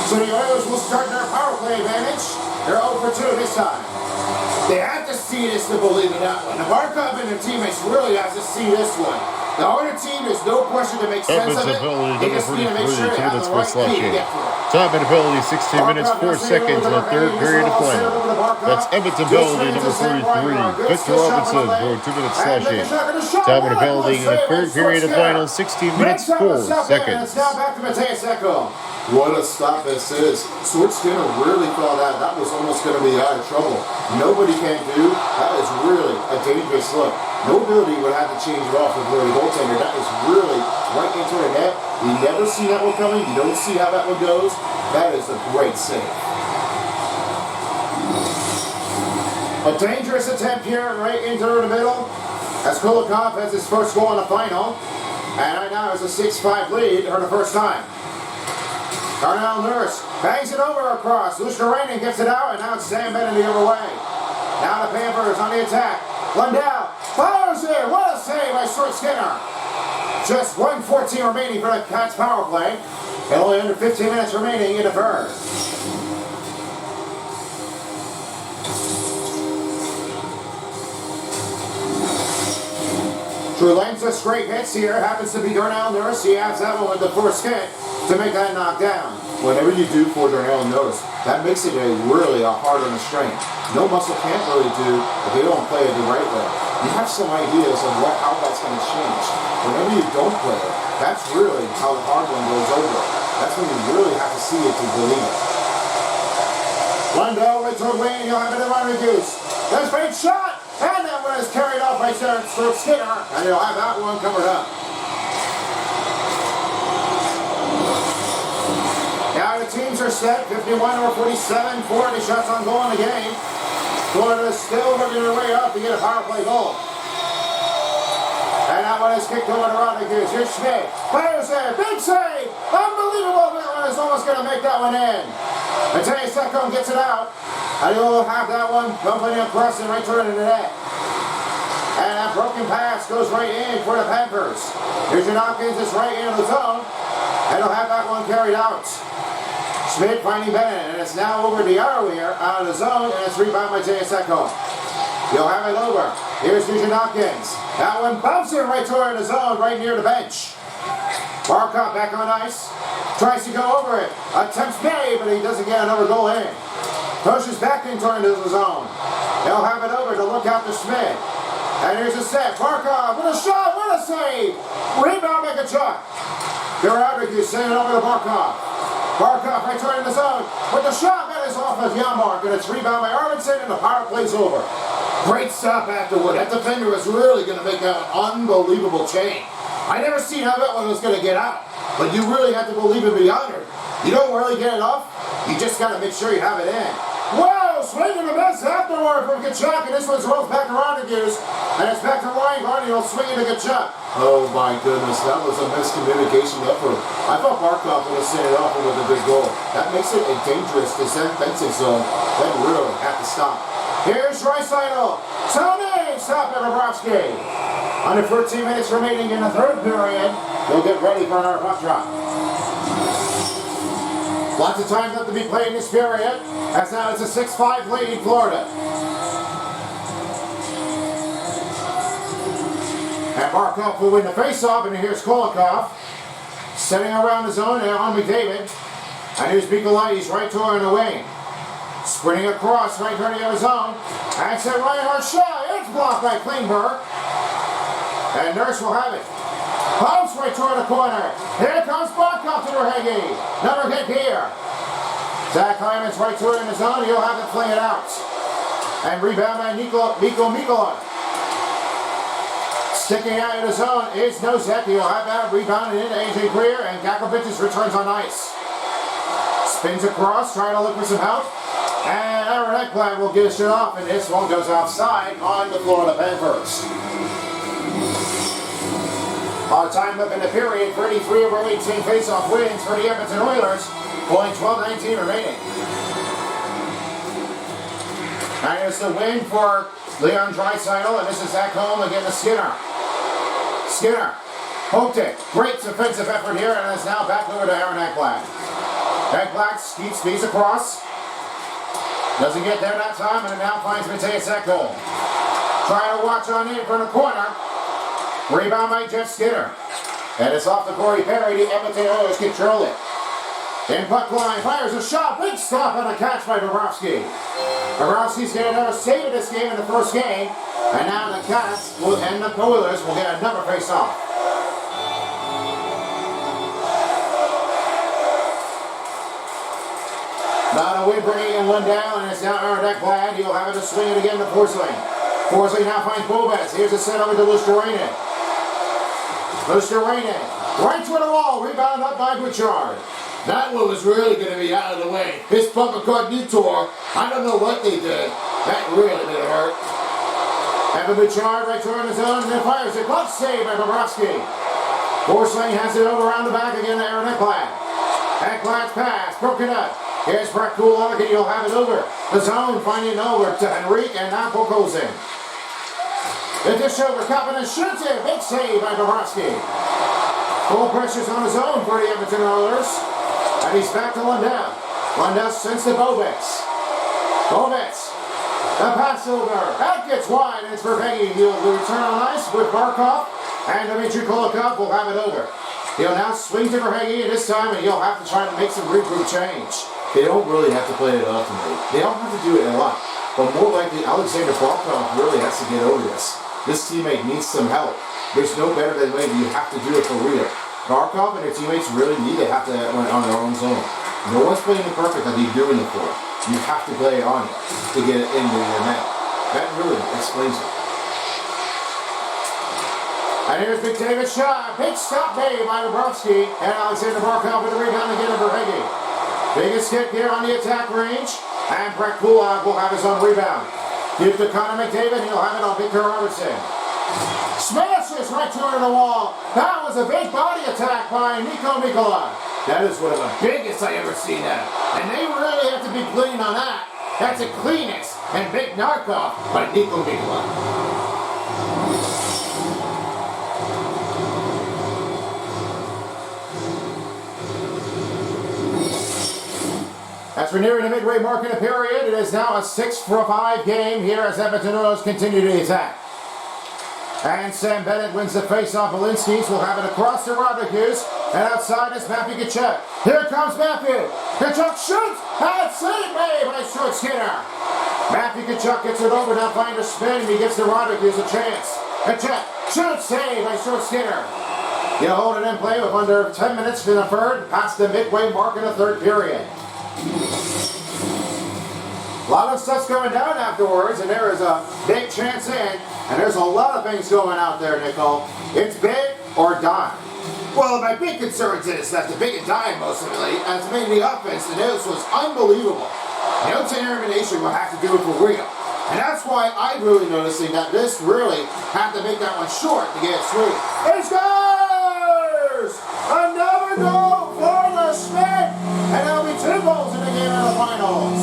So the Oilers will start their power play advantage. They're 0 for 2 this time. They have to see this to believe in that one. The Barkov and their teammates really have to see this one. The other team, there's no question to make sense of it. They just need to make sure they have the right key to get through it. Time and penalty, 16 minutes, 4 seconds, and a third period of play. That's Edmonton penalty, number 33. Victor Robinson for a 2-minute slashing. Time and penalty in the third period of final, 16 minutes, 4 seconds. Now back to Mateus Eko. What a stop this is. Stuart Skinner really thought that was almost going to be out of trouble. Nobody can do. That is really a dangerous look. Nobody would have to change it off with the goaltender. That is really right into the net. You never see that one coming. You don't see how that one goes. That is a great save. A dangerous attempt here right into the middle as Kulikov has his first goal in the final. And right now it's a 6-5 lead for the first time. Darnell Nurse bangs it over across. Lushkarainen gets it out, and now it's Sam Bennett the other way. Now the Panthers on the attack. Lundell fires it. What a save by Stuart Skinner. Just 1:14 remaining for the Cats power play. And only under 15 minutes remaining in the third. True lengths of straight hits here. Happens to be Darnell Nurse. He has that one with the first hit to make that knock down. Whatever you do for Darnell Nurse, that makes it really a hard on the strength. No muscle can't really do if they don't play it the right way. You have some ideas of how that's going to change. Whenever you don't play it, that's really how the hard one goes over. That's when you really have to see it to believe it. Lundell right toward Wayne. He'll have it around the goose. That's a great shot. And that one is carried off by Stuart Skinner. And he'll have that one covered up. Now the teams are set. 51 over 47. 40 shots on goal in the game. Florida is still working their way up to get a power play goal. And that one is kicked over to Rodriguez. Here's Schmidt. Fires there. Big save. Unbelievable. That one is almost going to make that one in. Mateus Eko gets it out. And he'll have that one dumping across and right toward the net. And that broken pass goes right in for the Panthers. Here's your Hopkins. It's right into the zone. And he'll have that one carried out. Schmidt finding Bennett. And it's now over the arrow here out of the zone. And it's rebounded by Mateus Eko. He'll have it over. Here's Nugent Hopkins. That one bouncing right toward the zone, right near the bench. Barkov back on ice. Tries to go over it. Attempts made, but he doesn't get another goal in. Pushes back into the zone. They'll have it over to look out to Schmidt. And here's a set. Barkov with a shot. What a save. Rebound, make a shot. Rodriguez sending it over to Barkov. Barkov right toward the zone. With the shot, that is off of Janmark. And it's rebound by Arvidsson, and the power play's over. Great stop afterward. That defender was really going to make an unbelievable change. I never seen how that one was going to get out. But you really have to believe and be honored. You don't really get it off. You just got to make sure you have it in. Wow, swing and a miss afterward from Kachuk, and this one's rolled back around to Goose. And it's back to Reinhardt, and he'll swing into Kachuk. Oh my goodness, that was a miscommunication effort. I thought Barkov would have sent it off with a big goal. That makes it a dangerous defensive zone. They really have to stop. Here's Draisaitl. Tony, stop it, Bobrovsky. Under 13 minutes remaining in the third period. They'll get ready for another puck drop. Lots of time left to be played in this period. As now it's a 6-5 lead in Florida. And Barkov will win the faceoff, and here's Kulikov. Setting around the zone there on McDavid. And here's Mikolaitis right toward the wing. Sprinting across right toward the other zone. And it's a Reinhardt shot. It's blocked by Klingberg. And Nurse will have it. Pounce right toward the corner. Here comes Barkov to Verhage. Another hit here. Zach Hyman's right toward in the zone. He'll have to fling it out. And rebound by Mikko Mikkola. Sticking out in the zone is Nosek. He'll have that rebounded into AJ Greer. And Gakovic returns on ice. Spins across, trying to look for some help. And Ekblad will get it off, and this one goes offside on the Florida Panthers. Our time up in the period, 33 over 18 face-off wins for the Edmonton Oilers, going 12-19 remaining. And here's the win for Leon Draisaitl, and this is back home again to Skinner. Skinner poked it. Great defensive effort here, and it's now back over to Aaron Ekblad. Ekblad speeds across. Doesn't get there that time, and it now finds Mattias Ekholm. Trying to watch on in from the corner. Rebound by Jeff Skinner. And it's off to Corey Perry. The Edmonton Oilers control it. In puck line, fires a shot. Big stop on a catch by Bobrovsky. Bobrovsky's getting another save in this game in the first game. And now the Cats and the Oilers will get another face-off. Not a win bringing one down, and it's now Aaron Ekblad. He'll have it to swing it again to Forsling. Forsling now finds Bobets. Here's a set over to Lushtarinen. Lushtarinen, right to the wall, rebounded up by Bouchard. That one was really going to be out of the way. His bumper car detour, I don't know what they did. That really did hurt. Evan Bouchard right toward his own, and then fires it. Glove save by Bobrovsky. Forsling has it over around the back again to Aaron Ekblad. Ekblad's pass, broken up. Here's Brett Kulak, and he'll have it over the zone, finding it over to Henrique, and now Pokozin. The dish over, Kapanen shoots it. Big save by Bobrovsky. Full pressure's on his own for the Edmonton Oilers. And he's back to Lundell. Lundell sends to Bobets. Bobets. The pass over. That gets wide, and it's Verhege. He'll return on ice with Barkov. And Dmitry Kulikov will have it over. He'll now swing to Verhege this time, and he'll have to try to make some regroup change. They don't really have to play it ultimately. They don't have to do it a lot. But more likely, Alexander Barkov really has to get over this. This teammate needs some help. There's no better than way you have to do it for real. Barkov and their teammates really need to have to on their own zone. No one's playing it perfect like they're doing it for. You have to play on it to get it into your net. That really explains it. And here's McDavid's shot. Big stop made by Bobrovsky. And Alexander Barkov with the rebound again to Verhege. Biggest hit here on the attack range. And Brett Kulak will have his own rebound. Give to Connor McDavid. He'll have it on Victor Robertson. Smashes right to the wall. That was a big body attack by Nico Nicola. That is one of the biggest I ever seen that. And they really have to be clean on that. That's the cleanest and big knockoff by Nico Nicola. As we're nearing the midway mark in the period, it is now a 6-for-5 game here as Edmonton Oilers continue to attack. And Sam Bennett wins the face-off. Balinskis will have it across to Rodriguez. And outside is Matthew Tkachuk. Here comes Matthew. Tkachuk shoots. And save made by Stuart Skinner. Matthew Tkachuk gets it over. Now finds a spin. He gets to Rodriguez a chance. Tkachuk shoots. Save by Stuart Skinner. He'll hold it in play with under 10 minutes in the third. Past the midway mark in the third period. A lot of stuff's going down afterwards, and there is a big chance in, and there's a lot of things going out there, Nicole. It's big or die. Well, my big concern is that the big and dying mostly, as mainly offense, and this was unbelievable. No determination will have to do it for real. And that's why I'm really noticing that this really had to make that one short to get it sweet. He scores! Another goal for the Schmidt! And there'll be 2 goals in the game in the finals.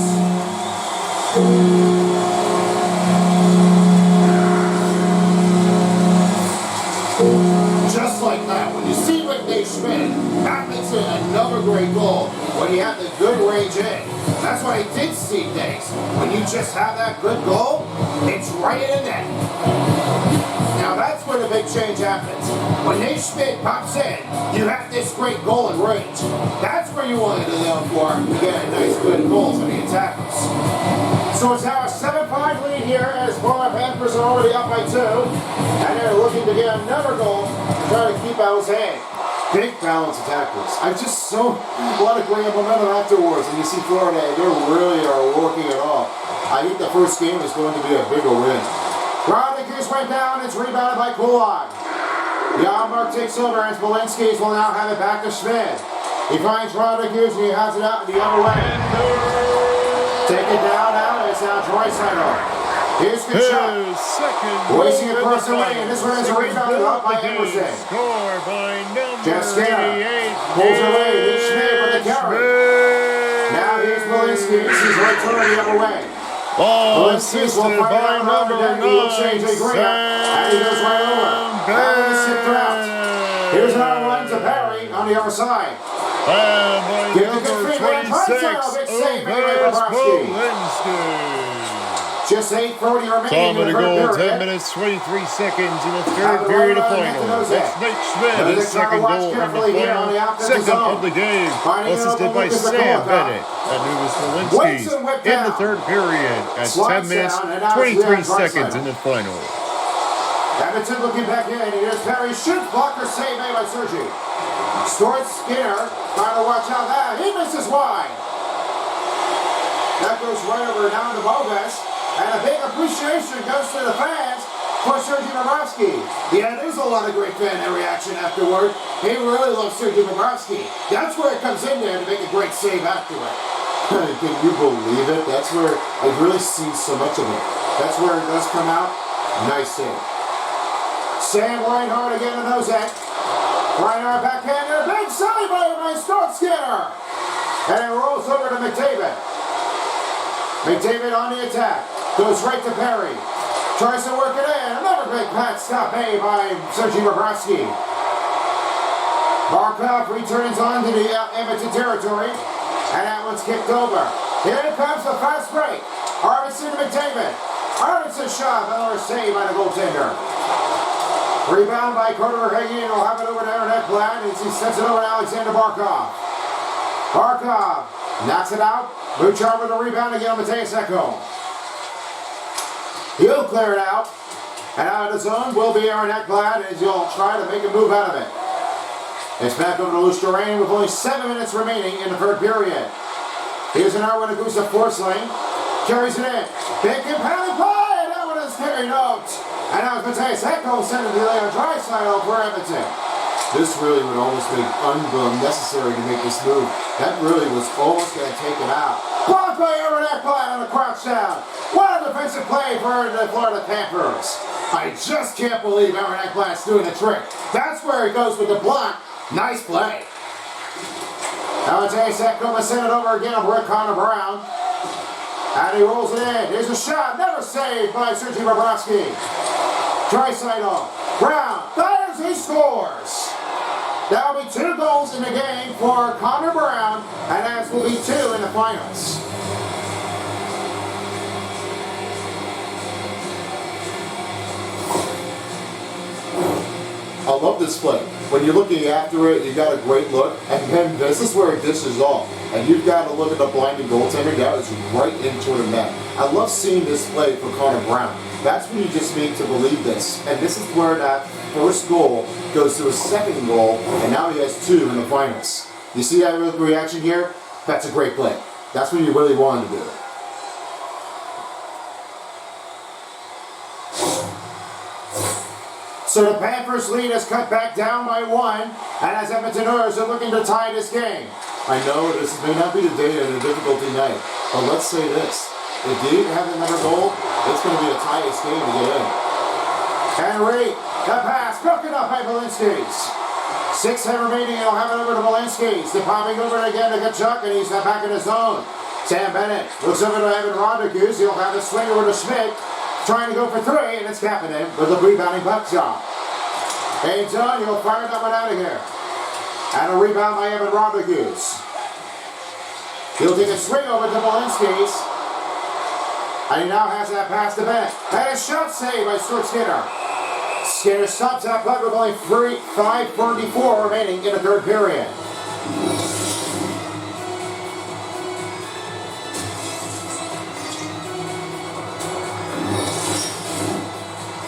Just like that, when you see what they spin, that makes it another great goal when you have the good range in. That's why I did see things. When you just have that good goal, it's right in the net. Now that's where the big change happens. When Nate Schmidt pops in, you have this great goal in range. That's where you want to go for to get a nice good goal for the attackers. So it's now a 7-5 lead here as Florida Panthers are already up by 2. And they're looking to get another goal to try to keep out his hand. Big balance attackers. I just so want to bring up momentum afterwards, and you see Florida, they really are working it off. I think the first game is going to be a bigger win. Rodriguez went down. It's rebounded by Kulak. Yarmark takes over, and Balinskis will now have it back to Schmidt. He finds Rodriguez, and he has it out the other way. Take it down now. It's pass out to Draisaitl. Here's good shot. Second Racing goal across in the lane, and this one is a rebound up by Emerson. Score by number Jeff Skinner 88. pulls away. Nick Schmidt with the carry. Now here's Walensky. He's right turn the other way. Ball assisted by number 9, and he goes right over. Barry sipped out. Here's another one to Barry on the other side. By Give the number good feed 26, big save made by Bobrovsky. Just 8:40 remaining in the Time third to go, period. 10 minutes, 23 seconds in the third period of final. That's Nick Schmidt, his second goal in the final, second of the game, assisted by Sam Bennett and Nuvis Walensky in the third period at 10 minutes, 23 seconds in the final. Edmonton looking back in. Here's Perry. Shoots. Blocker save made by Sergi. Stuart Skinner trying to watch out that. He misses wide. That goes right over down to Bogas. And a big appreciation goes to the fans for Sergei Bobrovsky. Yeah, there's a lot of great fan reaction afterward. He really loves Sergei Bobrovsky. That's where it comes in there to make a great save afterward. Can you believe it? That's where I've really seen so much of it. That's where it does come out. Nice save. Sam Reinhart again to Nosek. Reinhart backhander. Big save by Stuart Skinner. And it rolls over to McDavid. McDavid on the attack. Goes right to Perry. Tries to work it in. Another big pad stop made by Sergei Bobrovsky. Barkov returns onto the Edmonton territory. And that one's kicked over. Here comes the fast break. Arvidsson to McDavid. Arvidsson shot. Another save by the goaltender. Rebound by Carter Verhaeghe. And he'll have it over to Aaron Ekblad as he sets it over to Alexander Barkov. Barkov knocks it out. Bouchard with a rebound again on Mateus Ekholm. He'll clear it out. And out of the zone will be Aaron Ekblad as he'll try to make a move out of it. It's back over to Luce Durain with only 7 minutes remaining in the third period. Here's an Arwin Agusa force lane. Carries it in. Big compelling play. And that one is carried out. And now it's Mateus Ekholm sending to Leon Draisaitl for Edmonton. This really would almost make unnecessary to make this move. That really was almost going to take it out. Blocked by Aaron Ekblad on a crouch down. What a defensive play for the Florida Panthers. I just can't believe Aaron Ekblad's doing the trick. That's where he goes with the block. Nice play. Now Mateus Ekholm will send it over again to Connor Brown. And he rolls it in. Here's a shot. Never saved by Sergei Bobrovsky. Draisaitl. Brown fires. He scores. That will be 2 goals in the game for Connor Brown, and as will be 2 in the finals. I love this play. When you're looking after it, you got a great look, and then this is where it dishes off. And you've got to look at the blinding goaltender. That is right into the net. I love seeing this play for Connor Brown. That's when you just need to believe this. And this is where that first goal goes to his second goal, and now he has 2 in the finals. You see that reaction here? That's a great play. That's when you really wanted to do it. So the Panthers lead is cut back down by 1, and as Edmontoners are looking to tie this game. I know this may not be the day and a difficulty night, but let's say this. If they have another goal, it's going to be a tight game to get in. Henry, the pass, broken up by Walensky's. 6 remaining, he'll have it over to Walensky's. They're popping over again to Kachuk, and he's back in his zone. Sam Bennett looks over to Evan Rodriguez. He'll have a swing over to Schmidt, trying to go for 3, and it's Kapanen with a rebounding puck shot. Hey, John, he'll fire that one out of here. And a rebound by Evan Rodriguez. He'll take a swing over to Walensky's. And he now has that pass to Bennett. And a shot saved by Stuart Skinner. Skinner stops that puck with only 5:44 remaining in the third period.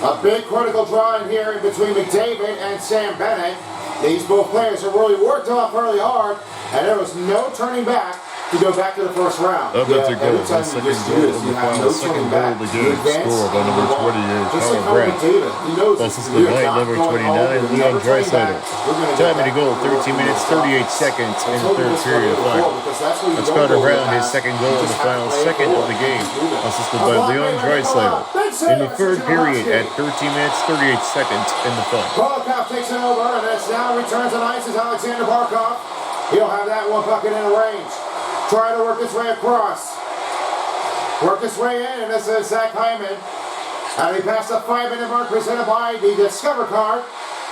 A big critical draw in here in between McDavid and Sam Bennett. These both players have really worked off early hard, and there was no turning back to go back to the first round. That's a goal. Every time His you second just do goal this, in you the have final. no Second turning goal back. of the You game. advance Score by and you number move on. 28, Just like Connor Connor Brown. McDavid. He knows this is Assisted by not number going 29, home. We're Leon never turning back. Draisaitl. We're going to Time get to go, back. 13 minutes, 38 seconds in the third period of final. That's Connor Brown, his second goal in the final, second of the game. Assisted by Leon Draisaitl. In the third period at 13 minutes, 38 seconds in the final. Barkov takes it over, and it's now returns on ice is Alexander Barkov. He'll have that one bucket in the range. Try to work his way across. Work his way in, and this is Zach Hyman. And he passed the 5-minute mark presented by the Discover Card,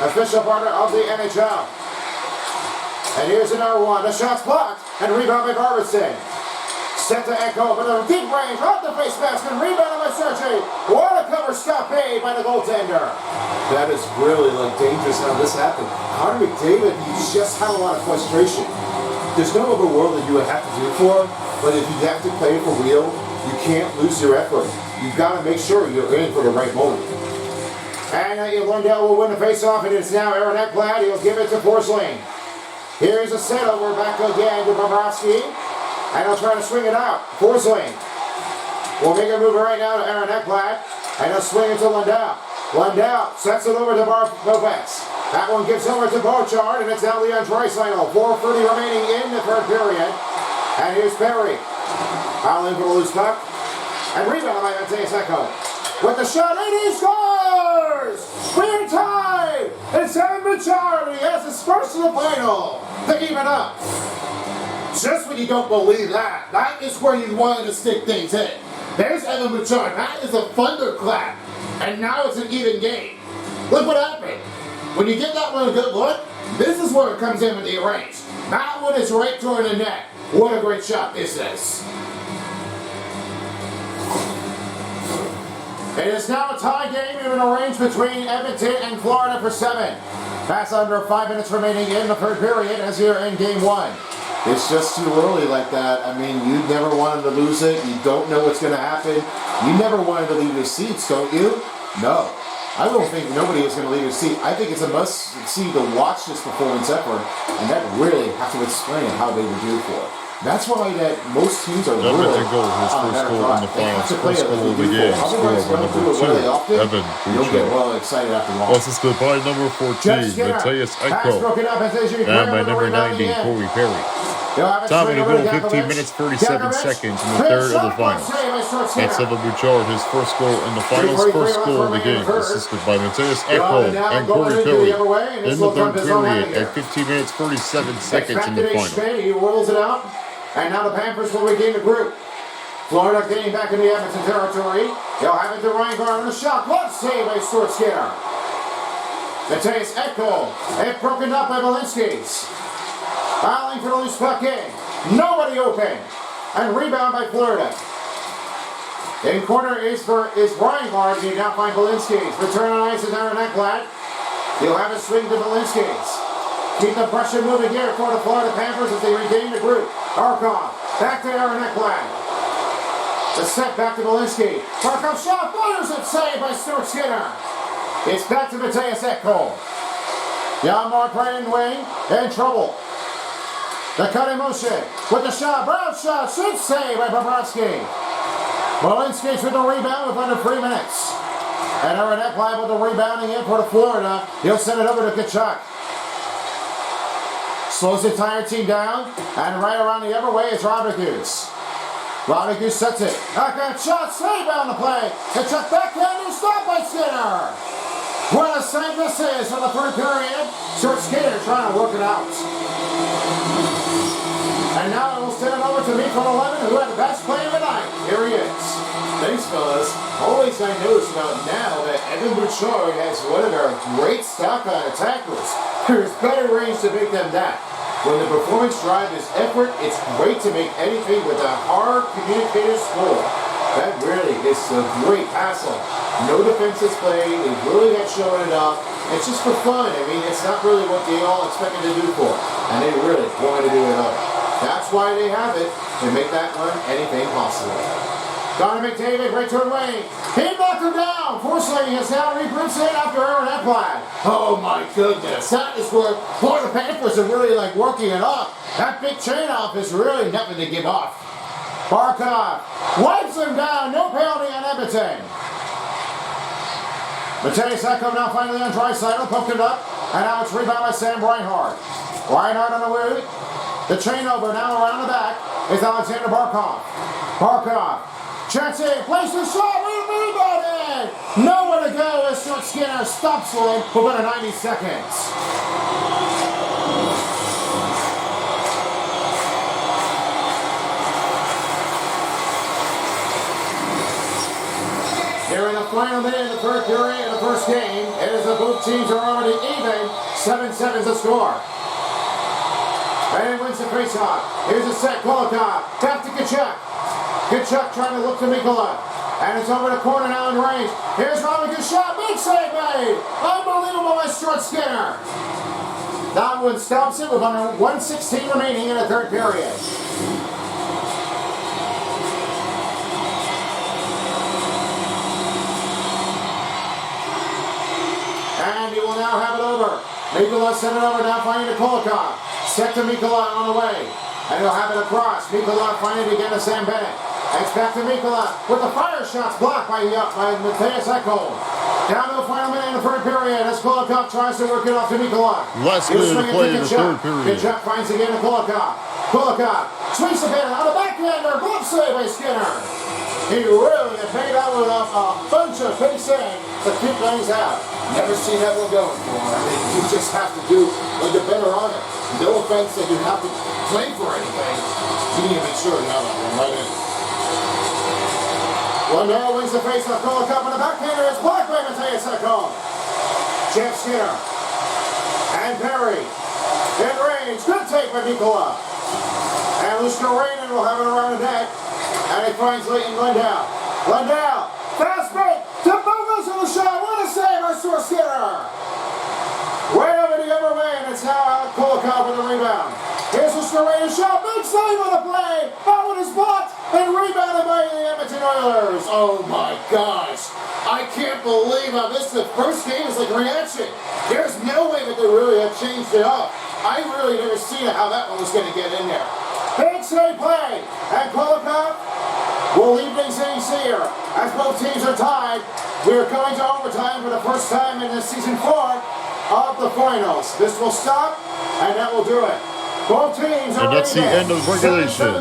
official partner of the NHL. And here's another one. The shot's blocked, and rebound by Barbison. Set to Echo, but a deep range, off the face mask, and rebounded by Sergei. What a cover stop made by the goaltender. That is really dangerous how this happened. Connor McDavid, he just had a lot of frustration. There's no other world that you would have to do for, but if you have to play for real, you can't lose your effort. You've got to make sure you're in for the right moment. And Lundell will win the face-off, and it's now Aaron Ekblad. He'll give it to Forsling. Here's a set over back again to Bobrovsky. And he'll try to swing it out. Forsling will make a move right now to Aaron Ekblad. And he'll swing it to Lundell. Lundell sets it over to Bobets. That one gives over to Beauchard, and it's now Leon Draisaitl. 4:30 remaining in the third period. And here's Perry. Fouling for the loose puck. And rebound by Mateus Echo. With the shot, and he scores! We're tied! It's Evan Bouchard, and he has his first to the final to even up. Just when you don't believe that, that is where you wanted to stick things in. There's Evan Bouchard. That is a thunderclap. And now it's an even game. Look what happened. When you get that one a good look, this is where it comes in with the range. That one is right toward the net. What a great shot this is. It is now a tie game in a range between Edmonton and Florida for 7. Pass under 5 minutes remaining in the third period as here in game 1. It's just too early like that. I mean, you never wanted to lose it. You don't know what's going to happen. You never wanted to leave your seats, don't you? No. I don't think nobody is going to leave their seat. I think it's a must-see to watch this performance effort, and that really have to explain how they were due for. That's why that most teams are really Edmonton goal, his first goal in the finals, first goal of the game, scored by number 2, Evan You'll get Bouchard. well excited after long. Assisted by number 14, Mateus Echo. And by number 90, Corey Perry. Time to go, 15 minutes, 37 seconds in the third of the finals. That's Evan Bouchard, his first goal in the finals, first goal of the game, assisted by Mateus Echo and Corey Perry in the third period at 15 minutes, 47 seconds in the final. He whirls it out, and now the Panthers will regain the group. Florida getting back in the Edmonton territory. They'll have it to Reingardt on the shot. What save by Stuart Skinner. Mateus Echo, it's broken up by Belinsky's. Fouling for the loose puck in. Nobody open. And rebound by Florida. In corner is Reinhardt. You now find Belinsky's. Return on ice is Aaron Ekblad. He'll have a swing to Belinsky's. Keep the pressure moving here for the Florida Panthers as they regain the group. Barkov. Back to Aaron Ekblad. The set back to Belinsky. Barkov shot. Fires it. Saved by Stuart Skinner. It's back to Mateus Echo. Yamar playing wing. In trouble. The cut in motion with the shot. Brown shot. Should save by Bobrovsky. Belinsky's with the rebound with under 3 minutes. And Aaron Ekblad with the rebounding in for the Florida. He'll send it over to Kachuk. Slows the entire team down. And right around the other way is Rodriguez. Rodriguez sets it. Back shot. Save on the play. Kachuk backhander. Stop by Skinner. What a save this is for the third period. Stuart Skinner trying to work it out. And now I will send it over to me from 11, who had the best play of the night. Here he is. Thanks, fellas. Always I notice about now that Evan Bouchard has one of our great stock on attackers. There's better range to make them that. When the performance drive is effort, it's great to make anything with a hard communicator score. That really is a great hassle. No defensive play, they really have shown it off. It's just for fun. I mean, it's not really what they all expected to do for. And they really wanted to do it all. That's why they have it, to make that one anything possible. Connor McDavid, right to wing. He knocked him down. Forcing his now regroups in after Aaron Ekblad. Oh my goodness. That is where the Panthers are really like working it up. That big chain off is really nothing to give off. Barkov wipes him down. No penalty on Edmonton. Mattias Ekholm now finally on Draisaitl. Poked it up. And now it's rebounded by Sam Reinhart. Reinhart on the way. The chain over now around the back is Alexander Barkov. Barkov. Chance in. Place the shot. Rebounded. Nowhere to go as Stuart Skinner stops one for about 90 seconds. Here in the final minute of the third period of the first game, it is that both teams are already even. 7-7 the score. And he wins the faceoff. Here's a set. Kulikov. Back to Kachuk. Kachuk trying to look to Mikula. And it's over the corner now in range. Here's Robin. Good shot. Big save made. Unbelievable by Stuart Skinner. That one stops it with under 1:16 remaining in the third period. And he will now have it over. Mikula sent it over, now finding to Kulikov. Set to Mikula on the way. And he'll have it across. Mikula finding it again to Sam Bennett. And it's back to Mikula with the fire shots blocked by Mattias Ekholm. Down to the final minute in the third period as Kulikov tries to work it off to Mikula. Last minute to play in the third period. Kachuk finds again to Kulikov. Kulikov swings the pin on the backhander. Glove save by Skinner. He really has made out with a bunch of big saves to keep things out. Never seen that one going for him. I mean, you just have to do like the better on it. No offense that you have to play for anything. You need to make sure you have that one right in. Lundell wins the face of Kulikov on the backhander. It's blocked by Mattias Ekholm. Jeff Skinner. And Perry. In range. Good take by Mikula. And Luskarainen will have it around the net. And he finds Leighton Lundell. Lundell. Fast break. To Bogus on the shot. What a save by Stuart Skinner. Way over the other way. And it's now Kulikov with the rebound. Here's the Luskarainen shot. Big save on the play. That one is blocked. And rebounded by the Edmonton Oilers. Oh my gosh. I can't believe how this the first game is like reaction. There's no way that they really have changed it up. I really never seen how that one was going to get in there. Big save play. And Kulikov will leave things here. As both teams are tied, we are going to overtime for the first time in this season 4 of the finals. This will stop, and that will do it. Both teams are and that's the end of regulation.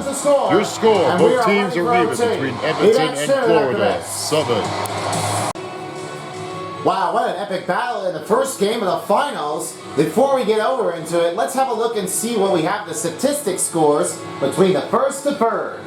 Your score, both teams are even between Edmonton and Florida. 7. Wow, what an epic battle in the first game of the finals. Before we get over into it, let's have a look and see what we have the statistics scores between the first to third.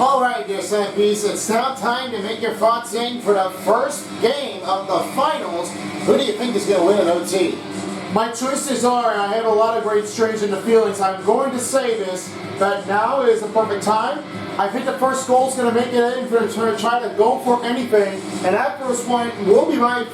Alright, dear Sanpeace, it's now time to make your thoughts in for the first game of the finals. Who do you think is going to win an OT? My choices are, and I have a lot of great strange in the feelings, I'm going to say this, that now is the perfect time. I think the first goal is going to make it in for to try to go for anything, and that first one will be my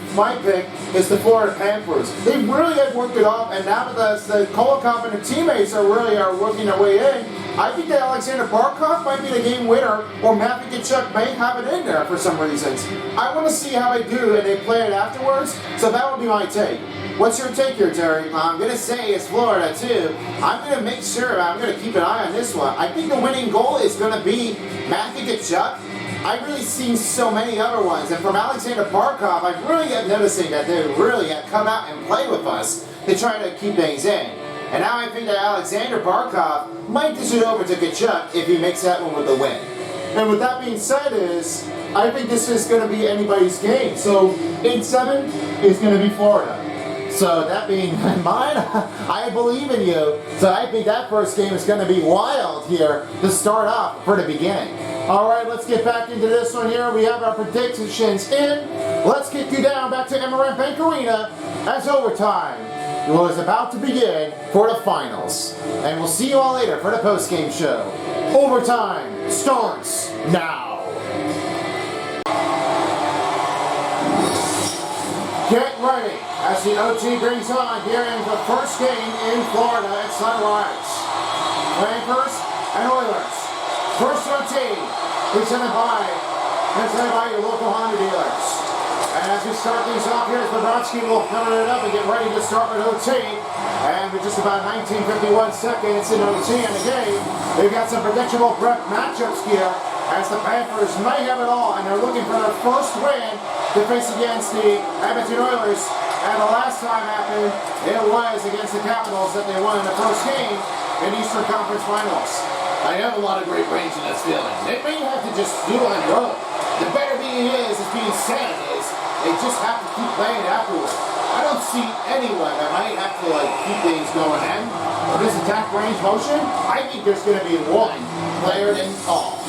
pick, is the Florida Panthers. They really have worked it up, and now that the Kulikov and the teammates are working their way in, I think that Alexander Barkov might be the game winner, or Matthew Tkachuk may have it in there for some reasons. I want to see how they do, and they play it afterwards, so that would be my take. What's your take here, Terry? I'm going to say it's Florida, too. I'm going to make sure I'm going to keep an eye on this one. I think the winning goal is going to be Matthew Tkachuk. I've really seen so many other ones, and from Alexander Barkov, I've really got noticing that they really have come out and play with us to try to keep things in. And now I think that Alexander Barkov might dish it over to Tkachuk if he makes that one with the win. And with that being said I think this is going to be anybody's game. So 8-7 is going to be Florida. So that being in mind, I believe in you. So I think that first game is going to be wild here to start off for the beginning. All right, let's get back into this one here. We have our predictions in. Let's kick you down back to Emirates Bank Arena as overtime was about to begin for the finals. And we'll see you all later for the post-game show. Overtime starts now. Get ready as the OT brings on here in the first game in Florida at Sunrise. Panthers and Oilers. First OT presented by your local Honda dealers. And as we start things off here, Bobrovsky will cover it up and get ready to start with OT. And with just about 19:51 seconds in OT in the game, we've got some predictable prep matchups here as the Panthers may have it all, and they're looking for their first win to face against the Edmonton Oilers. And the last time happened, it was against the Capitals that they won in the first game in Eastern Conference Finals. I have a lot of great range in this feeling. They may have to just do on their own. The better being is being said is they just have to keep playing afterwards. I don't see anyone that might have to keep things going in. Or this attack range motion, I think there's going to be one player in all.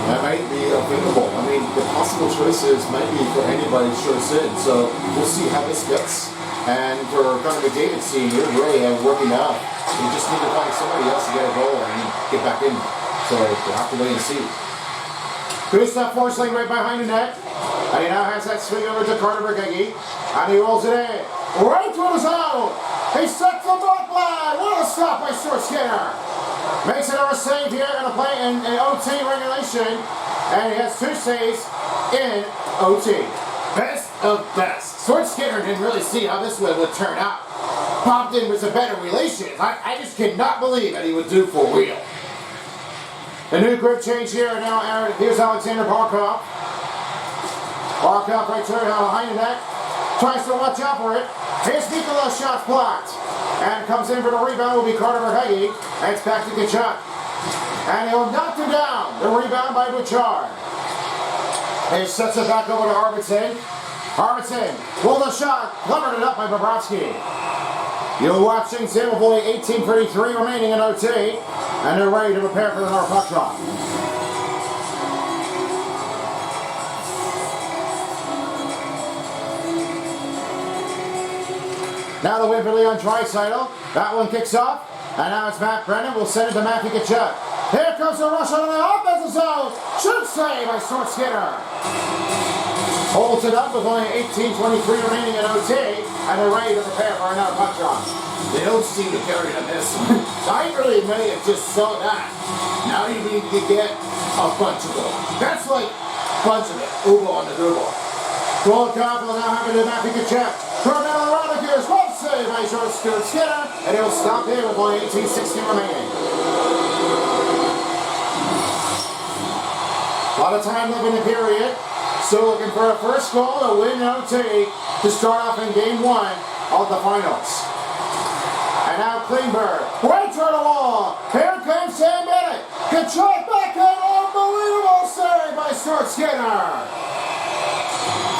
That might be available. I mean, the possible choices might be for anybody's choice in. So we'll see how this gets. And for Connor McDavid Sr., really working out. You just need to find somebody else to get a goal and get back in. So we'll have to wait and see. Gustav Forsling right behind the net. And he now has that swing over to Carter Verhaeghe. And he rolls it in. Right to his own. He sets the block line. What a stop by Stuart Skinner. Makes another save here in a play in OT regulation. And he has 2 saves in OT. Best of best. Stuart Skinner didn't really see how this one would turn out. Popped in with a better relation. I just cannot believe that he would do for real. The new grip change here now, Aaron. Here's Alexander Barkov. Barkov right there now behind the net. Tries to watch out for it. Here's Nicolas, shot blocked. And comes in for the rebound will be Carter Verhaeghe. And it's back to Tkachuk. And he'll knock him down. The rebound by Bouchard. He sets it back over to Arvidsson. Arvidsson pulled the shot. Covered it up by Bobrovsky. You're watching Sam with only 18:33 remaining in OT. And they're ready to prepare for another puck drop. Now the win for Leon Draisaitl. That one kicks off. And now it's Matt Brennan. We'll send it to Matthew Tkachuk. Here comes the rush out of the offensive zone. Shoot save by Stuart Skinner. Holds it up with only 18:23 remaining in OT. And they're ready to prepare for another puck drop. They don't seem to carry on this one. I really may have just saw that. Now you need to get a bunch of them. That's like a bunch of it. Ugo on the Google. Goldkopf will now have it to Matthew Tkachuk. Carmelo Rodriguez, one save by Stuart Skinner. And he'll stop here with only 18:60 remaining. A lot of time left in the period. Still looking for a first goal to win OT to start off in game 1 of the finals. And now Klingberg, right to the wall. Here comes Sam Bennett. Tkachuk back in, unbelievable save by Stuart Skinner.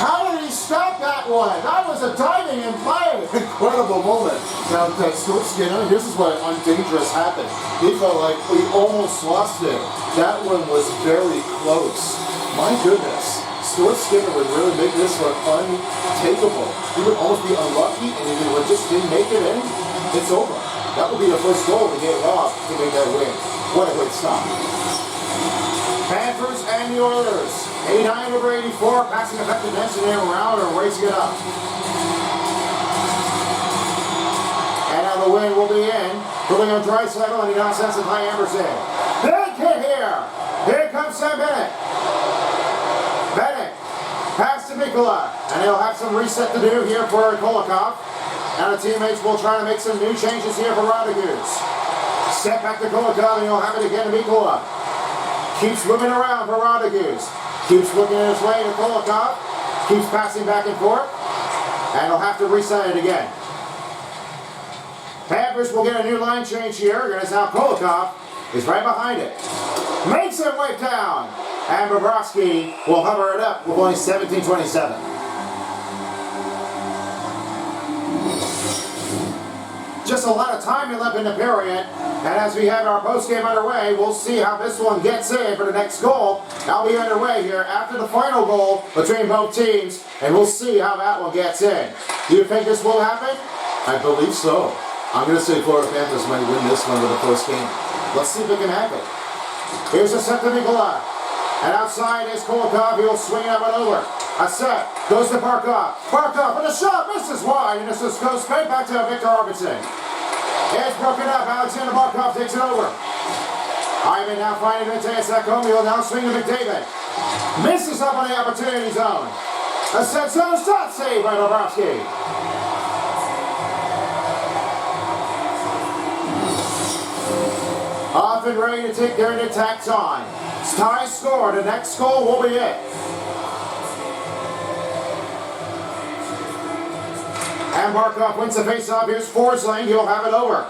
How did he stop that one? That was a diving in play. Incredible moment. Now, Stuart Skinner, this is what undangerous happened. He felt like we almost lost him. That one was very close. My goodness. Stuart Skinner would really make this one untakeable. He would almost be unlucky, and if he would just didn't make it in, it's over. That would be the first goal to get Rob to make that win. What a great stop. Panthers and the Oilers. 89/84, passing effectiveness in their round or raising it up. And now the win will be in. Putting on Draisaitl, and he now sends it by Anderson. Big hit here. Here comes Sam Bennett. Bennett. Pass to Mikula. And he'll have some reset to do here for Goldkopf. And the teammates will try to make some new changes here for Rodriguez. Step back to Goldkopf, and he'll have it again to Mikula. Keeps moving around for Rodriguez. Keeps looking at his way to Kulikov. Keeps passing back and forth. And he'll have to reset it again. Panthers will get a new line change here. As now Kulikov is right behind it. Makes it way down. And Bobrovsky will hover it up with only 17:27. Just a lot of time left in the period. And as we have our postgame underway, we'll see how this one gets in for the next goal. That'll be underway here after the final goal between both teams. And we'll see how that one gets in. Do you think this will happen? I believe so. I'm going to say Florida Panthers might win this one with the first game. Let's see if it can happen. Here's a set to Nicola. And outside is Kulikov. He'll swing up and over. A set. Goes to Barkov. Barkov with a shot. Misses wide. And this goes straight back to Victor Arvidsson. It's broken up. Alexander Barkov takes it over. Hyman now finding Mateus Ekholm. He'll now swing to McDavid. Misses up on the opportunity zone. A set shot save by Bobrovsky. Off and ready to take their attack on. Tie score. The next goal will be it. And Barkov wins the face-off. Here's Forsling. He'll have it over.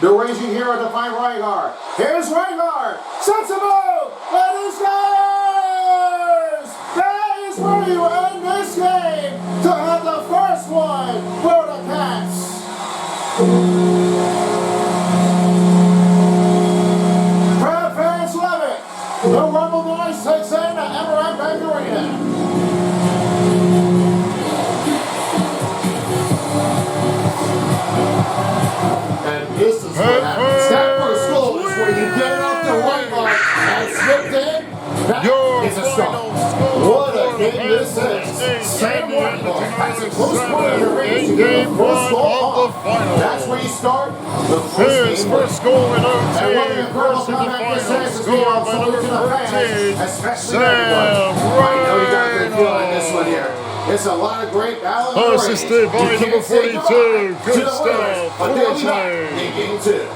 They're raging here to find Reinhardt. Here's Reinhardt. Sets a move. And he scores! That is where you end this game to have the first one for the Cats. The Rumble Noise takes in the Emirates Bank Arena. And this is what happens. That first goal is where you get it off the right mark and slipped in. That is a start. What a game this is. Sam Whitmore has a close point of the race to get the first goal off. That's where you start the His first goal in OT. And one of the First in the final. Scored by number 14, especially Sam I know you got a good feel on this one here. It's a lot of great balance. Assisted by number 42, good stuff, Forsling. In game two.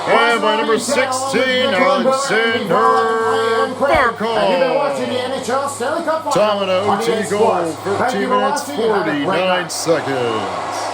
And by number 16, Alexander Barkov. And you've been watching the NHL Stanley Cup Final. Time and OT goal, 13 minutes, 49 seconds.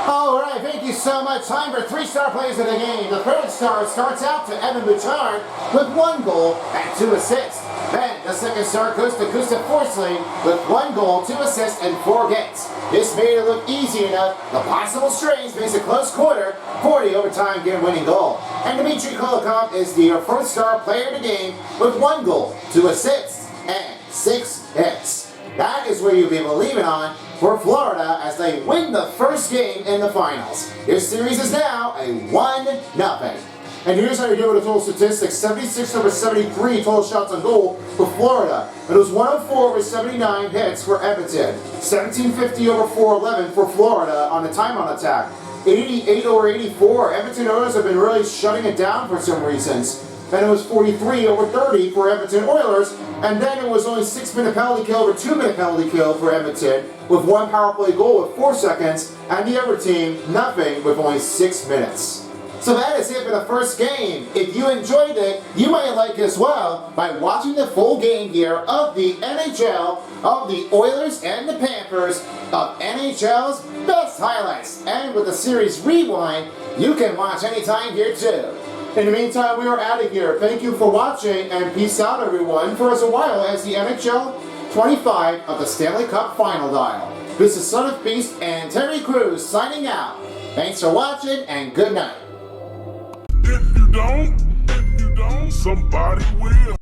All right, thank you so much. Time for 3-star plays of the game. The third star starts out to Evan Bouchard with 1 goal and 2 assists. Then the second star goes to Gustav Forsling with 1 goal, 2 assists, and 4 hits. This made it look easy enough. The possible strains makes a close quarter for the overtime game-winning goal. And Dmitry Kulikov is the first star player of the game with 1 goal, 2 assists, and 6 hits. That is where you'll be believing on for Florida as they win the first game in the finals. Their series is now a 1-0. And here's how you do with the total statistics. 76/73 total shots on goal for Florida. It was 104/79 hits for Edmonton. 1750/411 for Florida on the time on attack. 88/84. Edmonton Oilers have been really shutting it down for some reasons. Then it was 43/30 for Edmonton Oilers. And then it was only 6-minute penalty kill over 2-minute penalty kill for Edmonton with 1 power play goal with 4 seconds. And the other team, nothing with only 6 minutes. So that is it for the first game. If you enjoyed it, you might like it as well by watching the full game here of the NHL, of the Oilers and the Panthers, of NHL's best highlights. And with the series rewind, you can watch anytime here too. In the meantime, we are out of here. Thank you for watching and peace out everyone for as a while as the NHL 25 of the Stanley Cup Final dial. This is Son of Beast and Terry Crews signing out. Thanks for watching and good night. If you don't, somebody will.